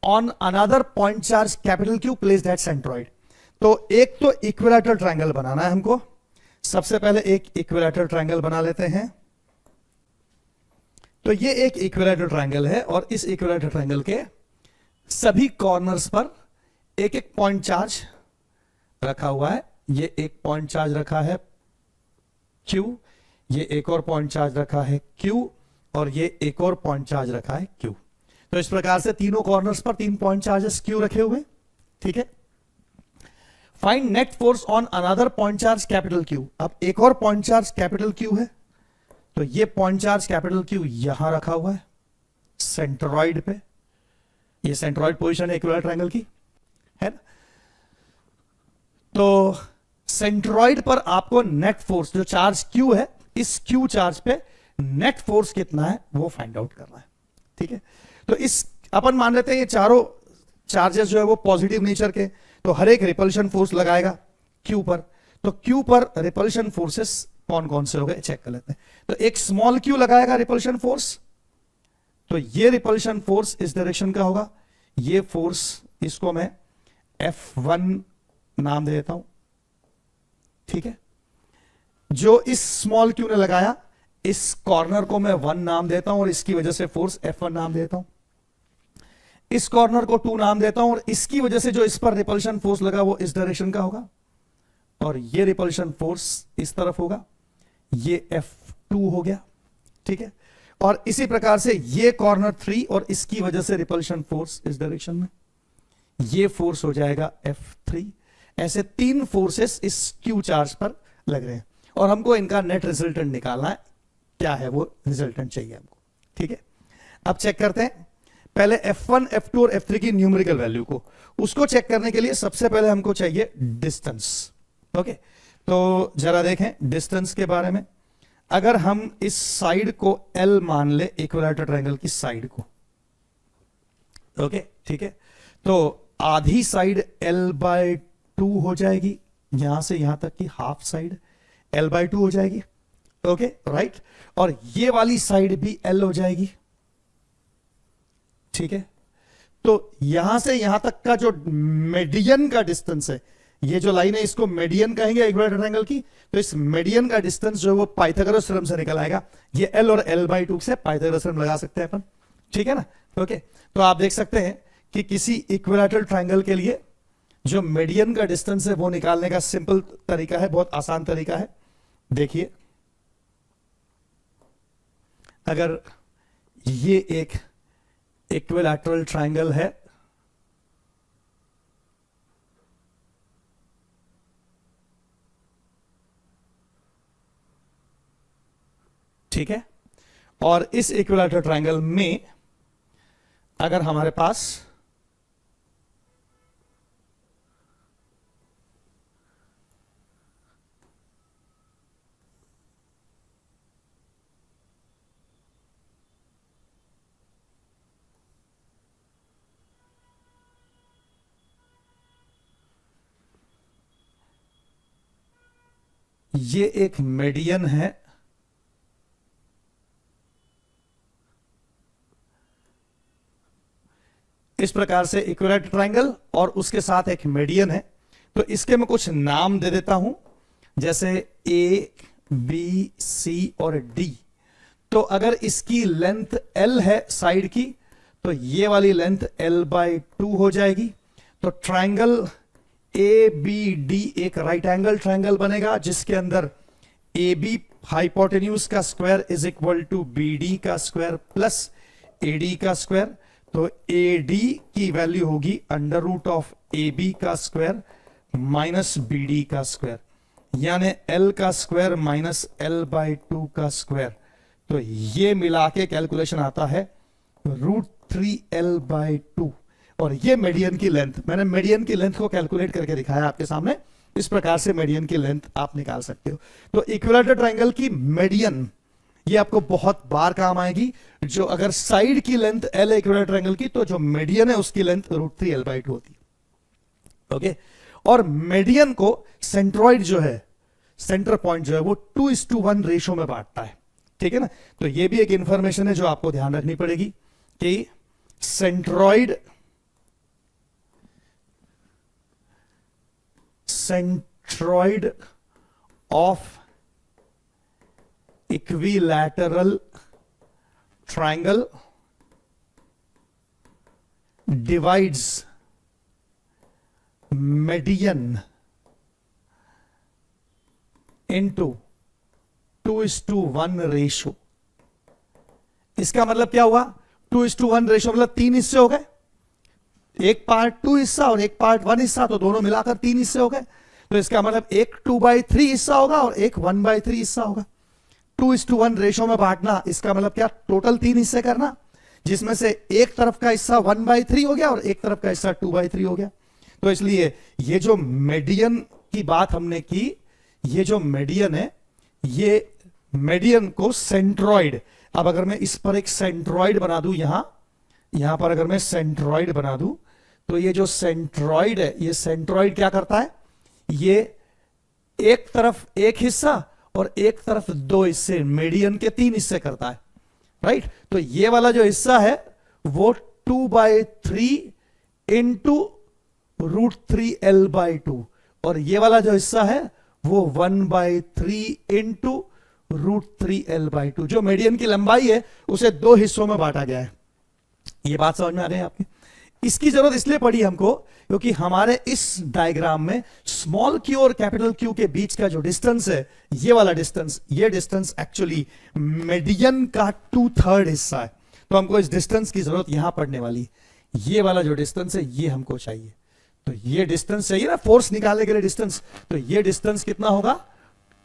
on another point charge capital Q placed at centroid. तो एक तो equilateral triangle बनाना है हमको। सबसे पहले एक इक्विलैटरल ट्रायंगल बना लेते हैं। तो ये एक इक्विलैटरल ट्रायंगल है, और इस इक्विलैटरल ट्रायंगल के सभी कॉर्नर्स पर एक एक पॉइंट चार्ज रखा हुआ है। ये एक पॉइंट चार्ज रखा है Q, ये एक और पॉइंट चार्ज रखा है Q, और ये एक और पॉइंट चार्ज रखा है Q। तो इस प्रकार से तीनों कॉर्नर्स पर 3 पॉइंट चार्जेस Q रखे हुए, ठीक है। Find net force on another point charge capital Q। अब एक और पॉइंट चार्ज कैपिटल Q है, तो ये पॉइंट चार्ज कैपिटल Q यहां रखा हुआ है सेंट्रॉइड पे। ये सेंट्रॉइड पोजीशन है इक्विलैटरल ट्रायंगल की, है ना। तो सेंट्रॉइड पर आपको नेट फोर्स, जो चार्ज Q है, इस Q चार्ज पे नेट फोर्स कितना है वो फाइंड आउट करना है, ठीक है। तो इस अपन मान लेते हैं ये चारों चार्जेस जो है वो पॉजिटिव नेचर के, तो हर एक रिपल्शन फोर्स लगाएगा Q पर। तो Q पर रिपल्शन फोर्सेस कौन कौन से हो गए चेक कर लेते हैं। तो एक स्मॉल Q लगाएगा रिपल्शन फोर्स, तो ये रिपल्शन फोर्स इस डायरेक्शन का होगा। ये फोर्स, इसको मैं F1 नाम दे देता हूं, ठीक है। जो इस स्मॉल Q ने लगाया, इस कॉर्नर को मैं 1 नाम देता हूं, और इसकी वजह से फोर्स F1 नाम देता हूं। इस कॉर्नर को 2 नाम देता हूं, और इसकी वजह से जो इस पर रिपल्शन फोर्स लगा वो इस डायरेक्शन का होगा, और ये रिपल्शन फोर्स इस तरफ होगा, ये F2 हो गया, ठीक है। और इसी प्रकार से ये कॉर्नर 3, और इसकी वजह से रिपल्शन फोर्स इस डायरेक्शन में, ये फोर्स हो जाएगा F3। ऐसे 3 फोर्सेस इस Q चार्ज पर लग रहे हैं, और हमको इनका नेट रिजल्टेंट निकालना है। क्या है वो रिजल्टेंट चाहिए हमको, ठीक है। अब चेक करते हैं पहले F1, F2 और F3 की न्यूमेरिकल वैल्यू को। उसको चेक करने के लिए सबसे पहले हमको चाहिए डिस्टेंस, ओके। तो जरा देखें डिस्टेंस के बारे में। अगर हम इस साइड को L मान ले, इक्विलैटरल ट्रायंगल की साइड को, ओके, ठीक है। तो आधी साइड L/2 हो जाएगी, यहां से यहां तक की हाफ साइड L/2 हो जाएगी, ओके, राइट। और ये वाली साइड भी L हो जाएगी, ठीक है। तो यहां से यहां तक का जो मेडियन का डिस्टेंस है, ये जो लाइन है इसको मेडियन कहेंगे इक्विलैटरल ट्रायंगल की। तो इस मेडियन का डिस्टेंस जो है वो पाइथागोरस थ्योरम से निकल आएगा। ये L और L/2 से पाइथागोरस थ्योरम लगा सकते हैं अपन, ठीक है ना, ओके। तो आप देख सकते हैं कि किसी इक्विलैटरल ट्रायंगल के लिए जो मेडियन का डिस्टेंस है वो निकालने का सिंपल तरीका है, बहुत आसान तरीका है। देखिए, अगर ये एक इक्विलैटरल ट्रायंगल है, ठीक है। और इस इक्विलैटरल ट्रायंगल में अगर हमारे पास ये एक मीडियन है, इस प्रकार से इक्विलैटरल ट्रायंगल और उसके साथ एक मीडियन है, तो इसके मैं कुछ नाम दे देता हूं, जैसे ए, बी, सी और डी। तो अगर इसकी लेंथ एल है साइड की, तो ये वाली लेंथ l/2 हो जाएगी। तो ट्रायंगल ए बी डी एक राइट एंगल ट्रायंगल बनेगा, जिसके अंदर ए बी हाइपोटेन्यूज का square is equal to B D का स्क्वायर प्लस ए डी का स्क्वायर। तो ए डी की वैल्यू होगी √(ab) का स्क्वायर माइनस बी डी का स्क्वायर, यानी l का स्क्वायर माइनस l/2 का स्क्वायर। तो ये मिला के कैलकुलेशन आता है √3l/2। और ये मीडियन की लेंथ, मैंने मीडियन की लेंथ को कैलकुलेट करके दिखाया आपके सामने। इस प्रकार से मीडियन की लेंथ आप निकाल सकते हो। तो इक्विलैटरल ट्रायंगल की मीडियन ये आपको बहुत बार काम आएगी। जो अगर साइड की लेंथ l है इक्विलैटरल ट्रायंगल की, तो जो मीडियन है उसकी लेंथ √3l/2 होती है। ओके। और मीडियन को सेंट्रॉइड जो है, सेंटर पॉइंट जो है, वो 2:1 रेशो में बांटता है, ठीक है ना। तो ये भी एक इंफॉर्मेशन है जो आपको ध्यान रखनी पड़ेगी कि centroid of equilateral triangle divides median into 2:1 ratio. इसका मतलब क्या हुआ? 2:1 रेशो मतलब 3 हिस्से हो गए, एक पार्ट 2 हिस्सा और एक पार्ट 1 हिस्सा, तो दोनों मिलाकर 3 हिस्से हो गए। तो इसका मतलब एक 2/3 हिस्सा होगा और एक 1/3 हिस्सा होगा। 2:1 रेशो में बांटना, इसका मतलब क्या? टोटल 3 हिस्से करना, जिसमें से एक तरफ का हिस्सा 1/3 हो गया और एक तरफ का हिस्सा 2/3 हो गया। तो इसलिए ये जो मीडियन की बात हमने की, ये जो मीडियन है, ये मीडियन को सेंट्रॉइड, अब अगर मैं इस पर एक सेंट्रॉइड बना दूं, यहां पर अगर मैं सेंट्रॉइड बना दूं, तो ये जो सेंट्रॉइड है, ये सेंट्रॉइड क्या करता है? ये एक तरफ एक हिस्सा और एक तरफ 2 हिस्से, मीडियन के 3 हिस्से करता है, राइट। तो ये वाला जो हिस्सा है वो 2/3 इंटू √3l/2, और ये वाला जो हिस्सा है वो 1/3 इंटू √3l/2। जो मीडियन की लंबाई है उसे 2 हिस्सों में बांटा गया है। ये बात समझ में आ रही है आपकी? इसकी जरूरत इसलिए पड़ी हमको क्योंकि हमारे इस डायग्राम में स्मॉल क्यू और कैपिटल क्यू के बीच का जो डिस्टेंस है, ये वाला डिस्टेंस, ये डिस्टेंस एक्चुअली मीडियन का 2/3 हिस्सा है। तो हमको इस डिस्टेंस की जरूरत यहां पड़ने वाली। ये वाला जो डिस्टेंस है ये हमको चाहिए, तो ये डिस्टेंस चाहिए ना फोर्स निकालने के लिए डिस्टेंस। तो ये डिस्टेंस कितना होगा?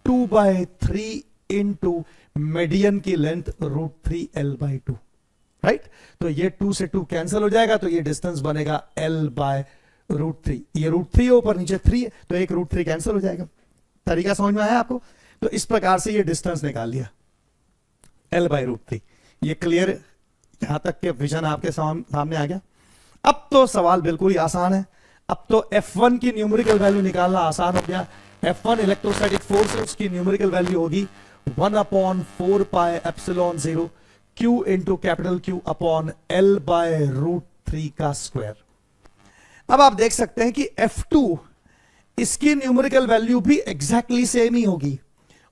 2/3 इंटू मीडियन की लेंथ √3l/2, राइट। तो ये 2 से 2 कैंसिल हो जाएगा, तो ये डिस्टेंस बनेगा l/√3। ये √3 ऊपर नीचे 3 है, तो एक √3 कैंसिल हो जाएगा। तरीका समझ में आया आपको? तो इस प्रकार से ये डिस्टेंस निकाल लिया l/√3। ये क्लियर? यहां तक के विजन आपके सामने आ गया। अब तो सवाल बिल्कुल ही आसान है। अब तो F1 की न्यूमेरिकल वैल्यू निकालना आसान हो गया। F1 इलेक्ट्रोस्टैटिक फोर्स है, उसकी न्यूमेरिकल वैल्यू होगी 1/4πε0 Q into capital Q upon l/√3 का स्क्वायर। अब आप देख सकते हैं कि F2 इसकी न्यूमेरिकल वैल्यू भी एग्जैक्टली सेम ही होगी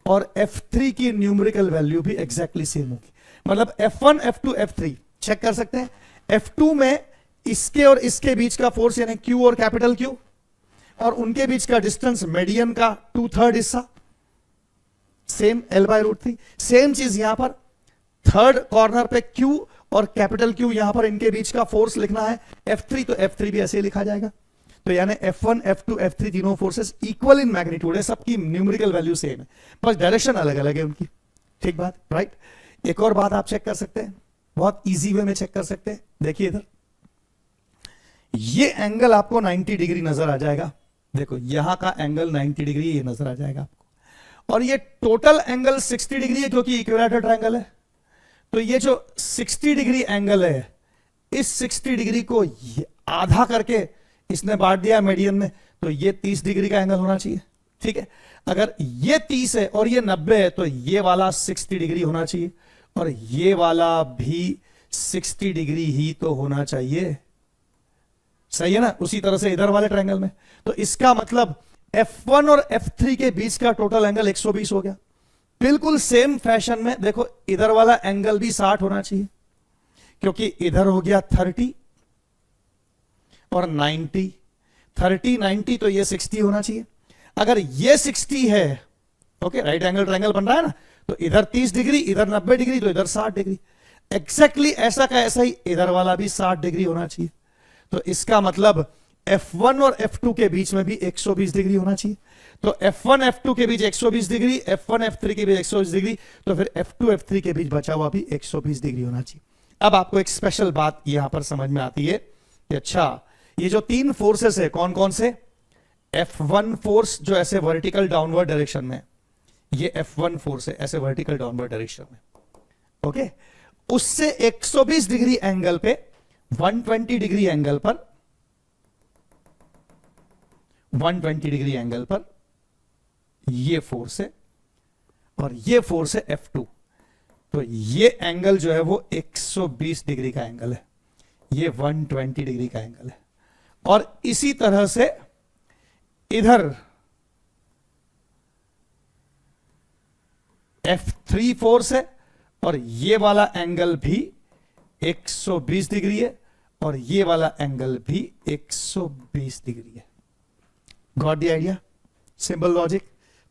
और F3 की न्यूमेरिकल वैल्यू भी एग्जैक्टली सेम होगी। मतलब F1, F2, F3 चेक कर सकते हैं। F2 में इसके और इसके बीच का फोर्स यानी Q और कैपिटल Q, और उनके बीच का डिस्टेंस मीडियन का 2/3 हिस्सा, सेम l/√3। सेम चीज यहां पर थर्ड कॉर्नर पे Q और कैपिटल Q, यहां पर इनके बीच का फोर्स लिखना है F3, तो F3 भी ऐसे ही लिखा जाएगा। तो यानी F1, F2, F3 तीनों फोर्सेस इक्वल इन मैग्नीट्यूड है, सबकी न्यूमेरिकल वैल्यू सेम है, बस डायरेक्शन अलग अलग है उनकी। ठीक बात, राइट। एक और बात आप चेक कर सकते हैं, बहुत इजी वे में चेक कर सकते हैं। देखिए इधर ये एंगल आपको 90 डिग्री नजर आ जाएगा। देखो यहां का एंगल 90 डिग्री ये नजर आ जाएगा आपको, और ये टोटल एंगल 60 डिग्री है क्योंकि इक्विलैटरल ट्रायंगल है। तो ये जो 60 डिग्री एंगल है, इस 60 डिग्री को आधा करके इसने बांट दिया मीडियन में, तो ये 30 डिग्री का एंगल होना चाहिए। ठीक है, अगर ये 30 है और ये 90 है तो ये वाला 60 डिग्री होना चाहिए, और ये वाला भी 60 डिग्री ही तो होना चाहिए। सही है ना। उसी तरह से इधर वाले ट्रायंगल में, तो इसका मतलब F1 और F3 के बीच का टोटल एंगल 120 हो गया। बिल्कुल सेम फैशन में देखो इधर वाला एंगल भी 60 होना चाहिए, क्योंकि इधर हो गया 30 और 90, 30 90, तो ये 60 होना चाहिए। अगर ये 60 है, ओके, राइट एंगल ट्रायंगल बन रहा है ना, तो इधर 30 डिग्री, इधर 90 डिग्री, तो इधर 60 डिग्री। एग्जैक्टली ऐसा का ऐसा ही इधर वाला भी 60 डिग्री होना चाहिए। तो इसका मतलब F1 और F2 के बीच में भी 120 डिग्री होना चाहिए। तो F1 F2 के बीच 120 डिग्री, F1 F3 के बीच 120 डिग्री, तो फिर F2 F3 के बीच बचा हुआ भी 120 डिग्री होना चाहिए। अब आपको एक स्पेशल बात यहां पर समझ में आती है कि अच्छा ये जो तीन फोर्सेस है कौन कौन से, F1 फोर्स जो ऐसे वर्टिकल डाउनवर्ड डायरेक्शन में, ये F1 फोर्स है ऐसे वर्टिकल डाउनवर्ड डायरेक्शन में, ओके, उससे 120 डिग्री एंगल पे 120 डिग्री एंगल पर 120 डिग्री एंगल पर ये फोर्स है, और ये फोर्स है F2। तो ये एंगल जो है वो 120 डिग्री का एंगल है, ये 120 डिग्री का एंगल है। और इसी तरह से इधर F3 फोर्स है, और ये वाला एंगल भी 120 डिग्री है, और ये वाला एंगल भी 120 डिग्री है। Got the idea? Simple logic,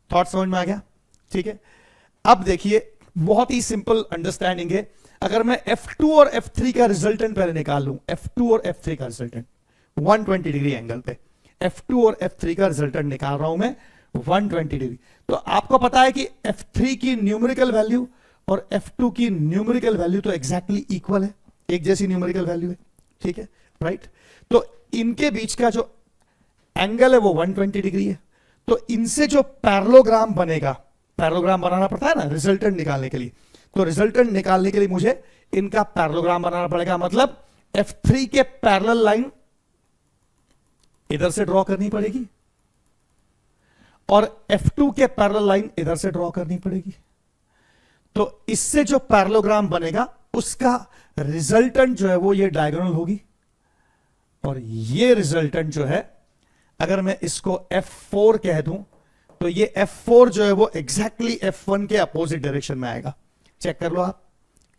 thought समझ में आ गया? ठीक है। अब देखिए बहुत ही सिंपल अंडरस्टैंडिंग है। अगर मैं F2 और F3 का रिजल्टेंट पहले निकाल लूं, F2 और F3 का रिजल्टेंट 120 डिग्री एंगल पे, F2 और F3 का रिजल्टेंट निकाल रहा हूं मैं 120 डिग्री। तो आपको पता है कि F3 की न्यूमेरिकल वैल्यू और F2 की न्यूमेरिकल वैल्यू तो एग्जैक्टली इक्वल है, एक जैसी न्यूमेरिकल वैल्यू है। ठीक है, राइट। तो इनके बीच का जो एंगल है वो 120 डिग्री है। तो इनसे जो पैरेललोग्राम बनेगा, पैरेललोग्राम बनाना पड़ता है ना रिजल्टेंट निकालने के लिए, तो रिजल्टेंट निकालने के लिए मुझे इनका पैरेललोग्राम बनाना पड़ेगा। मतलब F3 के पैरेलल लाइन इधर से ड्रॉ करनी पड़ेगी, और F2 के पैरेलल लाइन इधर से ड्रॉ करनी पड़ेगी। तो इससे जो पैरेललोग्राम बनेगा उसका रिजल्टेंट जो है वो ये डायगोनल होगी, और ये रिजल्टेंट जो है अगर मैं इसको F4 कह दूं तो ये F4 जो है वो एग्जैक्टली F1 के अपोजिट डायरेक्शन में आएगा। चेक कर लो आप,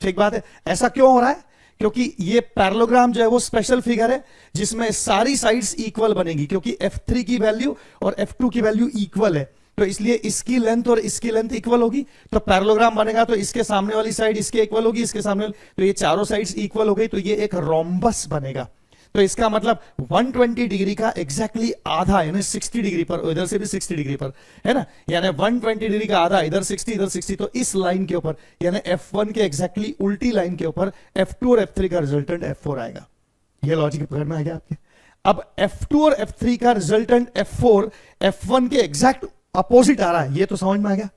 ठीक बात है। ऐसा क्यों हो रहा है? क्योंकि ये पैरेललोग्राम जो है वो स्पेशल फिगर है जिसमें सारी साइड्स इक्वल बनेगी, क्योंकि F3 की वैल्यू और F2 की वैल्यू इक्वल है, तो इसलिए इसकी लेंथ और इसकी लेंथ इक्वल होगी। तो पैरेललोग्राम बनेगा तो इसके सामने वाली साइड इसके इक्वल होगी, इसके सामने वाली, तो ये चारों साइड्स इक्वल हो गई, तो ये एक रोम्बस बनेगा। तो इसका मतलब 120 डिग्री का एग्जैक्टली आधा यानी 60 डिग्री पर, इधर से भी 60 डिग्री पर है ना, यानी 120 डिग्री का आधा, इधर 60 इधर 60, तो इस लाइन के ऊपर यानी F1 के एग्जैक्टली उल्टी लाइन के ऊपर F2 और F3 का रिजल्टेंट F4 आएगा। ये लॉजिक पकड़ में आ गया आपके? अब F2 और F3 का रिजल्टेंट F4 F1 के एग्जैक्ट अपोजिट आ रहा है, ये तो समझ में आ गया,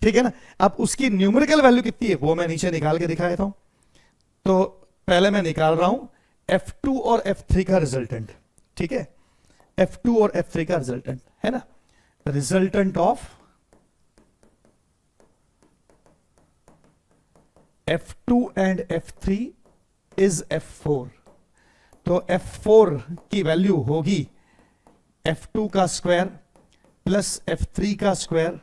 ठीक है ना। अब उसकी न्यूमेरिकल वैल्यू कितनी है वो मैं नीचे निकाल के दिखा देता हूं। तो पहले मैं निकाल रहा हूं F2 और F3 का रिजल्टेंट, ठीक है, F2 और F3 का रिजल्टेंट है ना, resultant of F2 and F3 is F4। तो F4 की वैल्यू होगी F2 का स्क्वायर प्लस F3 का square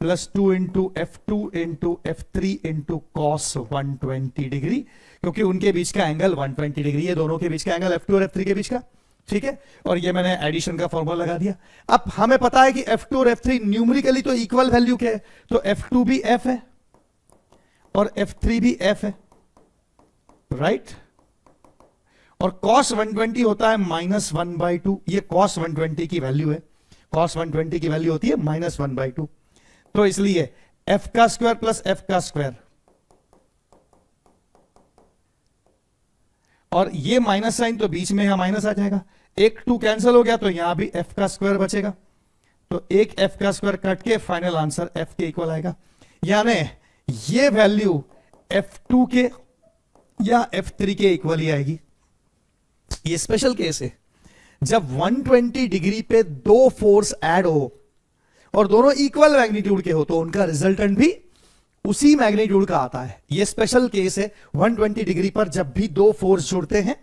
plus 2 into F2 into F3 into cos 120 degree, क्योंकि उनके बीच का एंगल 120 डिग्री है, दोनों के बीच का एंगल F2 और F3 के बीच का, ठीक है। और ये मैंने एडिशन का फॉर्मूला लगा दिया। अब हमें पता है कि F2 और F3 न्यूमेरिकली तो इक्वल वैल्यू के है, तो F2 भी F है और F3 भी F है, राइट। और cos 120 होता है -1/2, ये cos 120 की वैल्यू है, cos 120 की वैल्यू होती है -1/2। तो इसलिए एफ का स्क्वायर प्लस एफ का स्क्वायर, और ये माइनस साइन तो बीच में यहां माइनस आ जाएगा, एक 2 कैंसिल हो गया तो यहां भी एफ का स्क्वायर बचेगा, तो एक एफ का स्क्वायर कट के फाइनल आंसर एफ के इक्वल आएगा। यानी ये वैल्यू F2 के या F3 के इक्वल ही आएगी। ये स्पेशल केस है जब 120 डिग्री पे दो फोर्स ऐड हो और दोनों इक्वल मैग्नीट्यूड के हो तो उनका रिजल्टेंट भी उसी मैग्नीट्यूड का आता है। ये स्पेशल केस है 120 डिग्री पर जब भी दो फोर्स जुड़ते हैं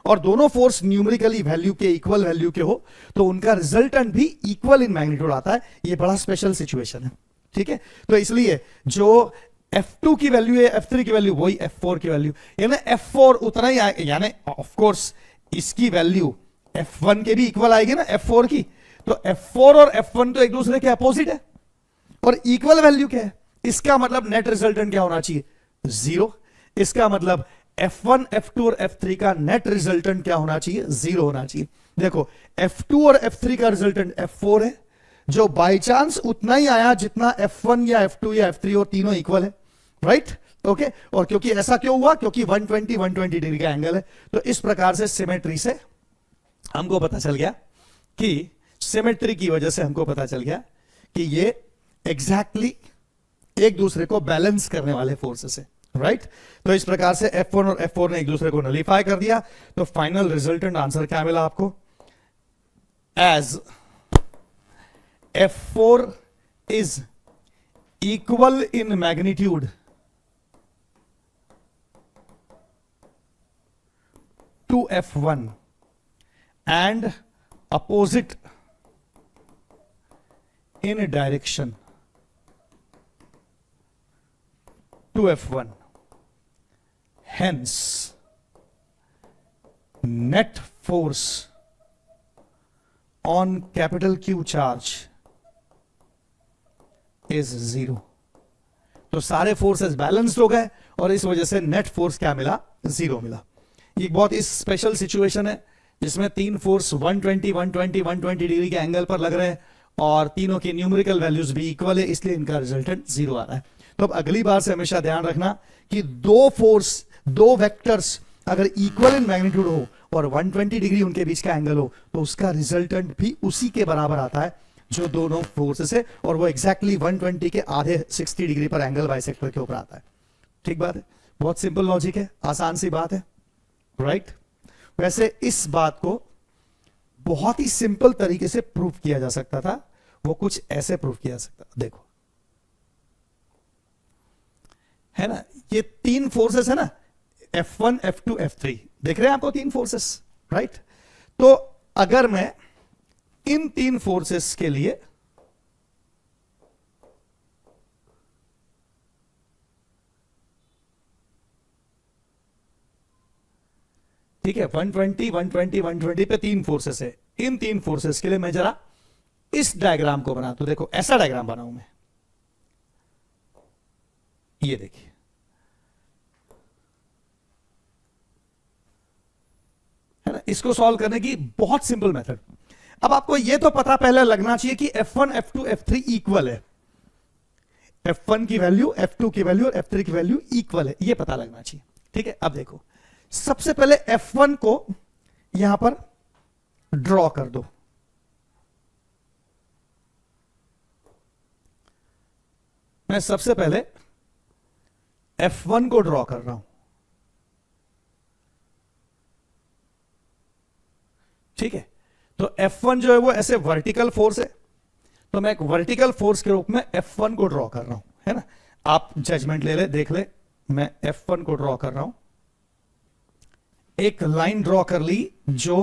और दोनों फोर्स न्यूमेरिकली वैल्यू के इक्वल वैल्यू के हो तो उनका रिजल्टेंट भी इक्वल इन मैग्नीट्यूड आता है। ये बड़ा स्पेशल सिचुएशन है, ठीक है। तो इसलिए जो F2 की वैल्यू है F3 की वैल्यू वही F4 की वैल्यू, यानी F4 उतना ही आएगा, यानी ऑफ कोर्स इसकी वैल्यू F1 के भी इक्वल आएगी ना F4 की, तो F4 और F1 तो एक दूसरे के अपोजिट है और इक्वल वैल्यू क्या है, इसका मतलब नेट रिजल्टेंट क्या होना चाहिए, 0। इसका मतलब F1 F2 और F3 का नेट रिजल्टेंट क्या होना चाहिए, 0 होना चाहिए। देखो F2 और F3 का रिजल्टेंट F4 है जो बाय चांस उतना ही आया जितना F1 या F2 या F3 और तीनों इक्वल है, राइट, ओके। और क्योंकि ऐसा क्यों हुआ, क्योंकि 120 डिग्री का एंगल है, तो इस प्रकार से सिमेट्री से हमको पता चल गया कि सिमेट्री की वजह से हमको पता चल गया कि ये एग्जैक्टली एक दूसरे को बैलेंस करने वाले फोर्सेस है, राइट। तो इस प्रकार से F1 और F4 ने एक दूसरे को नलीफाई कर दिया, तो फाइनल रिजल्टेंट आंसर क्या मिला आपको, as F4 is equal in magnitude to F1 and opposite in direction to F1. Hence, net force on capital Q charge is 0। तो सारे फोर्सेस बैलेंस्ड हो गए और इस वजह से नेट फोर्स क्या मिला, 0 मिला। ये बहुत ही स्पेशल सिचुएशन है जिसमें तीन फोर्स 120 डिग्री के एंगल पर लग रहे हैं और तीनों की न्यूमेरिकल वैल्यूज भी इक्वल है, इसलिए इनका रिजल्टेंट 0 आ रहा है। तो अब अगली बार से हमेशा ध्यान रखना कि दो फोर्स, दो वेक्टर्स अगर इक्वल इन मैग्नीट्यूड हो और 120 डिग्री उनके बीच का एंगल हो तो उसका रिजल्टेंट भी उसी के बराबर आता है जो दोनों फोर्सेस है, और वो एग्जैक्टली 120 के आधे 60 डिग्री पर एंगल बाइसेक्टर के ऊपर आता है। ठीक बात है, बहुत सिंपल लॉजिक है, आसान सी बात है, राइट। वैसे इस बात को बहुत ही सिंपल तरीके से प्रूफ किया जा सकता था, वो कुछ ऐसे प्रूफ किया जा सकता, देखो है ना, ये तीन फोर्सेस है ना, F1 F2 F3 देख रहे हैं आपको, तीन फोर्सेस, राइट। तो अगर मैं इन तीन फोर्सेस के लिए ठीक है 120 पे तीन फोर्सेस है, इन तीन फोर्सेस के लिए मैं जरा इस डायग्राम को बना, तो देखो ऐसा डायग्राम बनाऊं मैं, ये देखिए है ना। इसको सॉल्व करने की बहुत सिंपल मेथड। अब आपको यह तो पता पहले लगना चाहिए कि F1 F2 F3 इक्वल है, F1 की वैल्यू F2 की वैल्यू और F3 की वैल्यू इक्वल है, यह पता लगना चाहिए। ठीक है, अब देखो सबसे पहले F1 को यहां पर ड्रॉ कर दो, मैं सबसे पहले F1 को ड्रॉ कर रहा हूं, ठीक है। तो F1 जो है वो ऐसे वर्टिकल फोर्स है, तो मैं एक वर्टिकल फोर्स के रूप में F1 को ड्रॉ कर रहा हूं, है ना। आप जजमेंट ले ले, देख ले, मैं F1 को ड्रॉ कर रहा हूं, एक लाइन ड्रॉ कर ली जो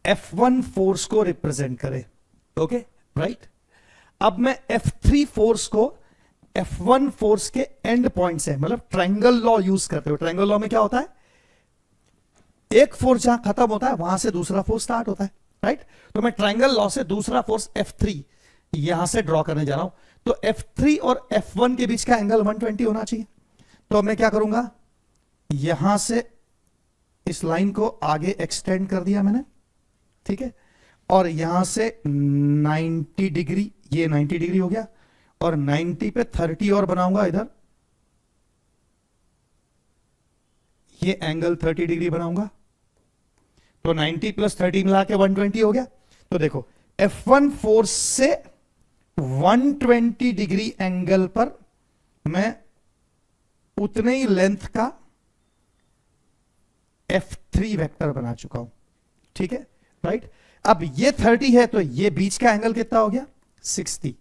F1 फोर्स को रिप्रेजेंट करे, ओके राइट। अब मैं F3 फोर्स को F1 फोर्स के एंड पॉइंट से, मतलब ट्रायंगल लॉ यूज करते हो। ट्रायंगल लॉ में क्या होता है, एक फोर्स जहां खत्म होता है वहां से दूसरा फोर्स स्टार्ट होता है, राइट। तो मैं ट्रायंगल लॉ से दूसरा फोर्स F3 यहां से ड्रॉ करने जा रहा हूं, तो F3 और F1 के बीच का एंगल 120 होना चाहिए। तो मैं क्या करूंगा, यहां से इस लाइन को आगे एक्सटेंड कर दिया मैंने, ठीक है, और यहां से 90 डिग्री ये 90 डिग्री हो गया, और 90 पे 30 और बनाऊंगा इधर, ये एंगल 30 डिग्री बनाऊंगा, तो 90 प्लस 30 मिला के 120 हो गया। तो देखो F1 फोर्स से 120 डिग्री एंगल पर मैं उतने ही लेंथ का F3 वेक्टर बना चुका हूं, ठीक है, राइट। अब ये 30 है तो ये बीच का एंगल कितना हो गया, 60।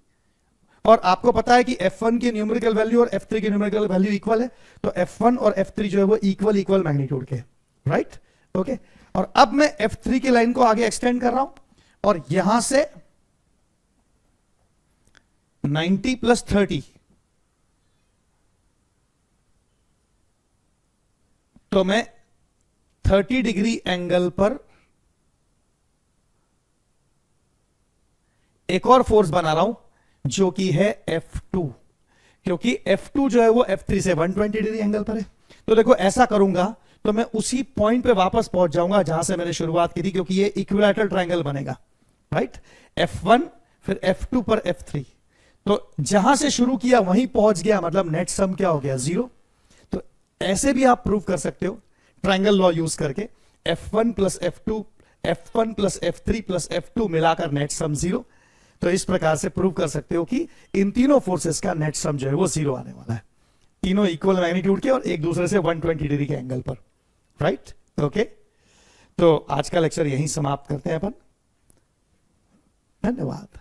और आपको पता है कि F1 की न्यूमेरिकल वैल्यू और F3 की न्यूमेरिकल वैल्यू इक्वल है, तो F1 और F3 जो है वो इक्वल मैग्नीट्यूड के, राइट, ओके। और अब मैं F3 की लाइन को आगे एक्सटेंड कर रहा हूं, और यहां से 90 प्लस 30, तो मैं 30 डिग्री एंगल पर एक और फोर्स बना रहा हूं जो कि है F2, क्योंकि F2 जो है वो F3 से 120 डिग्री एंगल पर है। तो देखो ऐसा करूंगा तो मैं उसी पॉइंट पे वापस पहुंच जाऊंगा जहां से मैंने शुरुआत की थी, क्योंकि ये इक्विलैटरल ट्रायंगल बनेगा, राइट। F1 फिर F2 पर F3, तो जहां से शुरू किया वहीं पहुंच गया, मतलब नेट सम क्या हो गया, 0। तो ऐसे भी आप प्रूव कर सकते हो ट्रायंगल लॉ यूज करके, F1 plus F2, F1 plus F3 plus F2 मिलाकर नेट सम 0। तो इस प्रकार से प्रूव कर सकते हो कि इन तीनों फोर्सेस का नेट सम जो है वो 0 आने वाला है, तीनों इक्वल मैग्नीट्यूड के और एक दूसरे से 120 डिग्री के एंगल पर, राइट, ओके। तो आज का लेक्चर यहीं समाप्त करते हैं अपन, धन्यवाद।